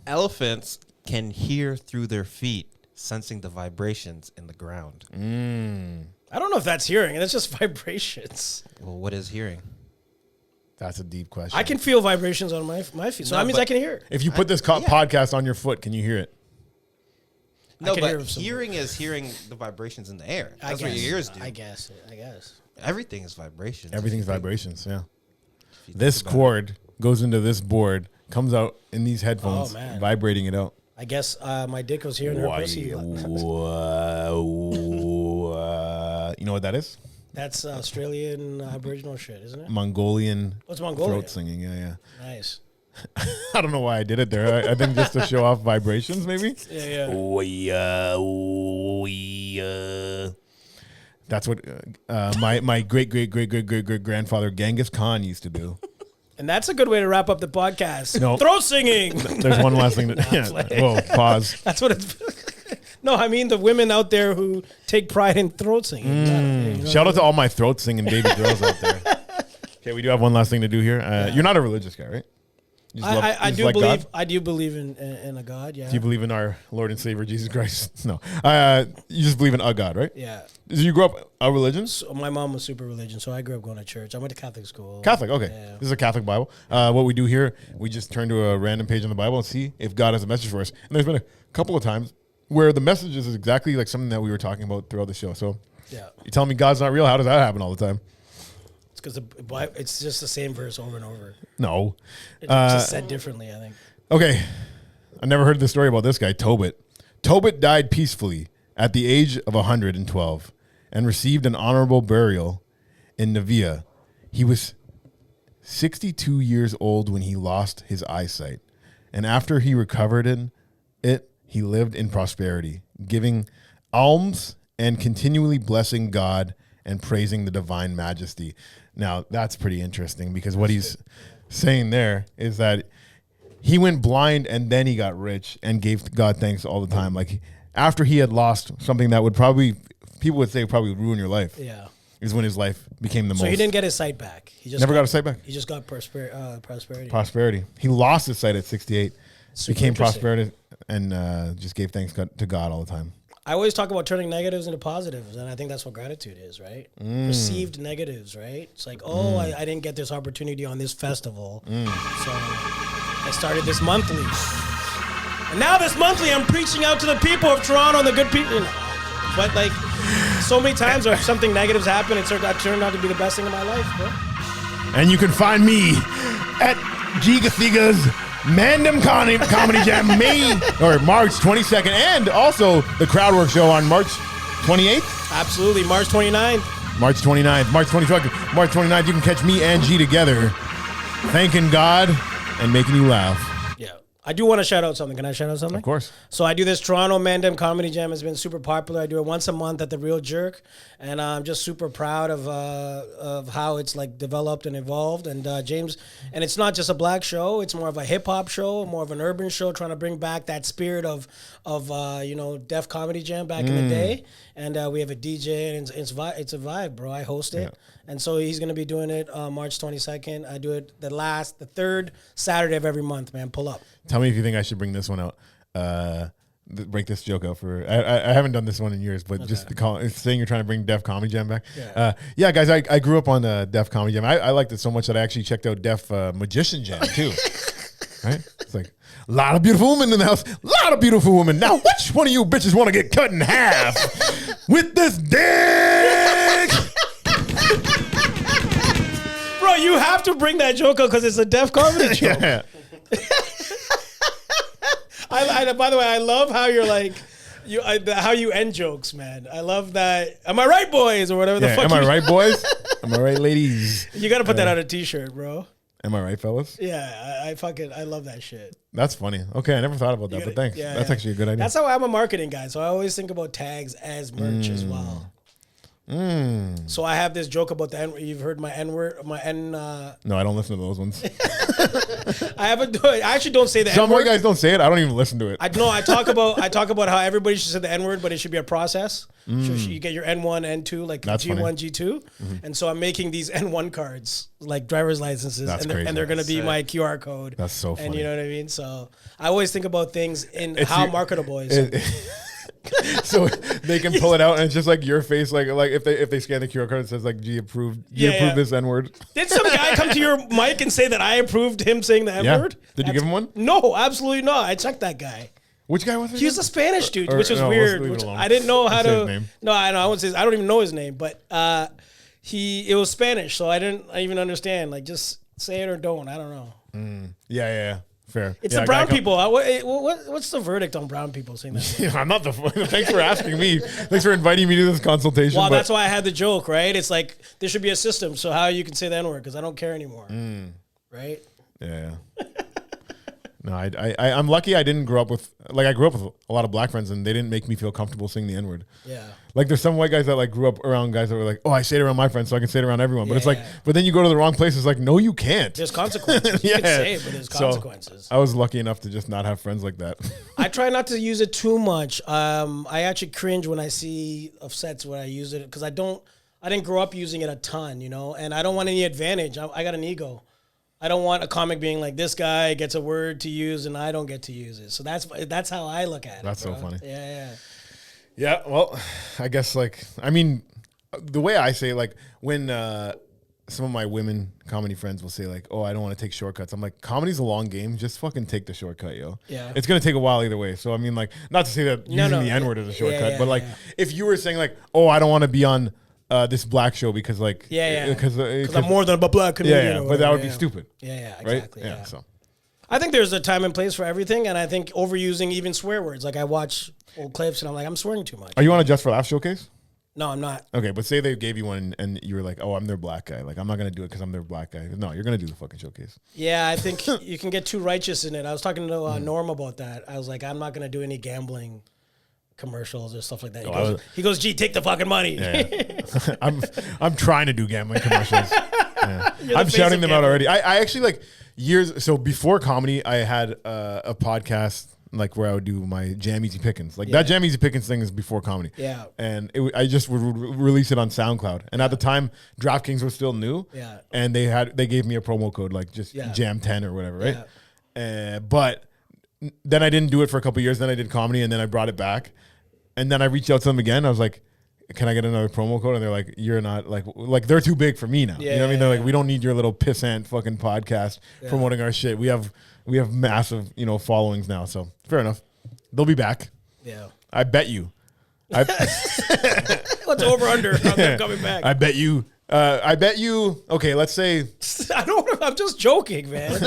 Elephants can hear through their feet, sensing the vibrations in the ground. I don't know if that's hearing. That's just vibrations. Well, what is hearing? That's a deep question. I can feel vibrations on my feet, so that means I can hear. If you put this podcast on your foot, can you hear it? No, but hearing is hearing the vibrations in the air. That's what your ears do. I guess. Everything is vibrations. Everything's vibrations, yeah. This cord goes into this board, comes out in these headphones, vibrating it out. I guess my dick was hearing her pussy. You know what that is? That's Australian Aboriginal shit, isn't it? Mongolian. What's Mongolian? Throat singing, yeah. Nice. I don't know why I did it there. I think just to show off vibrations, maybe. Yeah. That's what my great grandfather Genghis Khan used to do. And that's a good way to wrap up the podcast. No. Throat singing. There's one last thing. Whoa, pause. That's what it's. No, I mean the women out there who take pride in throat singing. Shout out to all my throat singing baby girls out there. Okay, we do have one last thing to do here. You're not a religious guy, right? I do believe. God? I do believe in a God. Yeah. Do you believe in our Lord and Savior Jesus Christ? No. You just believe in a God, right? Yeah. Did you grow up a religion? So my mom was super religious, so I grew up going to church. I went to Catholic school. Catholic, okay. Yeah. This is a Catholic Bible. What we do here, we just turn to a random page in the Bible and see if God has a message for us. And there's been a couple of times where the message is exactly like something that we were talking about throughout the show. So you're telling me God's not real? How does that happen all the time? It's because it's just the same verse over and over. No. It's just said differently, I think. Okay. I never heard the story about this guy, Tobit. Tobit died peacefully at the age of 112 and received an honorable burial in Navia. He was 62 years old when he lost his eyesight. And after he recovered it, he lived in prosperity, giving alms and continually blessing God and praising the divine majesty. Now, that's pretty interesting because what he's saying there is that he went blind and then he got rich and gave God thanks all the time. Like after he had lost something that would probably, people would say probably would ruin your life. Yeah. Is when his life became the most. So he didn't get his sight back. He just never got his sight back. He just got prosperity. Prosperity. He lost his sight at 68, became prosperity, and just gave thanks to God all the time. I always talk about turning negatives into positives, and I think that's what gratitude is, right? Perceived negatives, right? It's like, I didn't get this opportunity on this festival, so I started this monthly. And now this monthly, I'm preaching out to the people of Toronto and the good people. You know. But like, so many times where something negatives happen, it turned out to be the best thing in my life, bro. And you can find me at Gigathiga's Mandem Comedy Jam March 22nd, and also the Crowdwork Show on March 28th. Absolutely, March 29th. March 29th, March 22nd, March 29th. You can catch me and G together, thanking God and making you laugh. Yeah. I do want to shout out something. Can I shout out something? Of course. So I do this Toronto Mandem Comedy Jam. Has been super popular. I do it once a month at the Real Jerk, and I'm just super proud of how it's like developed and evolved. And James, and it's not just a black show. It's more of a hip hop show, more of an urban show, trying to bring back that spirit of Def Comedy Jam back in the day. And we have a DJ, and it's a vibe, bro. I host it. Yeah. And so he's going to be doing it March 22nd. I do it the third Saturday of every month, man. Pull up. Tell me if you think I should bring this one out. Break this joke out for. I haven't done this one in years, but just saying you're trying to bring Def Comedy Jam back. Yeah, guys, I grew up on Def Comedy Jam. I liked it so much that I actually checked out Def Magician Jam too. Right? It's like a lot of beautiful women in the house. A lot of beautiful women. Now, which one of you bitches want to get cut in half with this dick? Bro, you have to bring that joke up because it's a deaf comedy joke. Yeah. By the way, I love how you're like, how you end jokes, man. I love that. Am I right, boys, or whatever the fuck? Am I right, boys? Am I right, ladies? You got to put that on a T-shirt, bro. Am I right, fellas? Yeah, I love that shit. That's funny. Okay, I never thought about that, but thanks. Yeah, That's actually a good idea. That's how I'm a marketing guy, so I always think about tags as merch as well. So I have this joke about the N. You've heard my N word, my N. No, I don't listen to those ones. I actually don't say the Some N word. white guys don't say it. I don't even listen to it. I talk about how everybody should say the N word, but it should be a process. So you get your N1, N2, like That's G1, funny. G2, and so I'm making these N1 cards, like driver's licenses, That's crazy. and they're gonna be my QR code. That's so funny. And you know what I mean. So I always think about things in how marketable is. So they can pull it out and it's just like your face, like if they scan the QR code, it says like G approved. G approved this N word. Did some guy come to your mic and say that I approved him saying the N word? Did you give him one? No, absolutely not. I checked that guy. Which guy was it? He was a Spanish dude, Or- which was no, let's weird. leave it Which alone. I didn't know how Let's say his to. name. No, I won't say. I don't even know his name, but it was Spanish, so I didn't even understand. Like, just say it or don't. I don't know. Yeah. Fair. It's Yeah, the a guy brown people. What's the verdict on brown people saying that? I'm not the. Thanks for asking me. Thanks for inviting me to this consultation. Well, but- that's why I had the joke, right? It's like there should be a system so how you can say the N word because I don't care anymore, right? Yeah. No, I'm lucky I didn't grow up with, like, I grew up with a lot of black friends and they didn't make me feel comfortable saying the N word. Yeah. Like, there's some white guys that like grew up around guys that were like, oh, I say it around my friends so I can say it around everyone. But it's like, but then you go to the wrong place. It's like, no, you can't. There's consequences. You can say it, but there's So, consequences. I was lucky enough to just not have friends like that. I try not to use it too much. I actually cringe when I see of sets where I use it because I didn't grow up using it a ton, you know, and I don't want any advantage. I got an ego. I don't want a comic being like this guy gets a word to use and I don't get to use it. So that's how I look at it. That's bro. so funny. Yeah. Yeah, well, I guess, like, I mean, the way I say, like, when some of my women comedy friends will say, like, oh, I don't want to take shortcuts. I'm like, comedy's a long game. Just fucking take the shortcut, yo. Yeah. It's going to take a while either way. So, I mean, like, not to say that using the N-word is a shortcut, but, like, if you were saying, like, oh, I don't want to be on this black show because, like, because I'm more than a black comedian. but that would be stupid. Yeah, Right? exactly. Yeah, so. I think there's a time and place for everything, and I think overusing even swear words. Like I watch old clips, and I'm like, I'm swearing too much. Are you on a Just for Laughs showcase? No, I'm not. Okay, but say they gave you one and you were like, oh, I'm their black guy. Like, I'm not going to do it because I'm their black guy. No, you're going to do the fucking showcase. Yeah, I think you can get too righteous in it. I was talking to Norm about that. I was like, I'm not going to do any gambling commercials or stuff like that. He goes, gee, take the fucking money. Yeah. I'm trying to do gambling commercials. Yeah. I'm face shouting of them out gambling. already. I actually, like, years, so before comedy, I had a podcast, like, where I would do my Jam Easy Pickins. Like, that Jam Easy Pickins thing is before comedy. Yeah. And I just would release it on SoundCloud. And at the time, DraftKings was still new. Yeah. And they gave me a promo code, like, just Jam 10 or whatever, right? But then I didn't do it for a couple of years. Then I did comedy, and then I brought it back. And then I reached out to them again. I was like, can I get another promo code? And they're like, you're not, like they're too big for me now. You know what I mean? They're like, we don't need your little pissant fucking podcast promoting our shit. We have massive, followings now. So fair enough. They'll be back. Yeah. I bet you. What's over under on them coming back? I bet you. Okay, let's say. I'm just joking, man.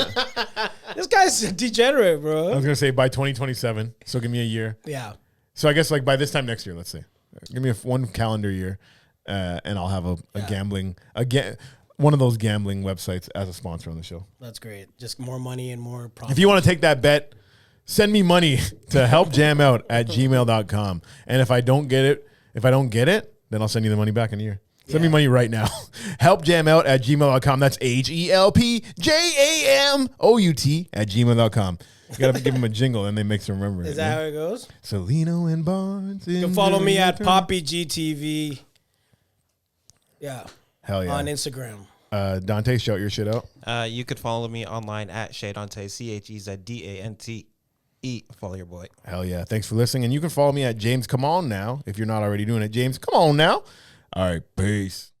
This guy's a degenerate, bro. I was gonna say by 2027. So give me a year. Yeah. So I guess like by this time next year, let's say, give me one calendar year, and I'll have a gambling one of those gambling websites as a sponsor on the show. That's great. Just more money and more profit. If you want to take that bet, send me money to helpjamout@gmail.com. And if I don't get it, then I'll send you the money back in a year. Send me money right now. helpjamout@gmail.com. That's HELPJAMOUT@gmail.com. You got to give them a jingle and they make them remember. Is that how it goes? Celino and Barnes. You can follow me at PoppyGTV. Yeah. Hell yeah. On Instagram. Dante, shout your shit out. You could follow me online at Shedante, CHEZDANTE. Follow your boy. Hell yeah. Thanks for listening. And you can follow me at James Come On Now if you're not already doing it. James, come on now. All right. Peace.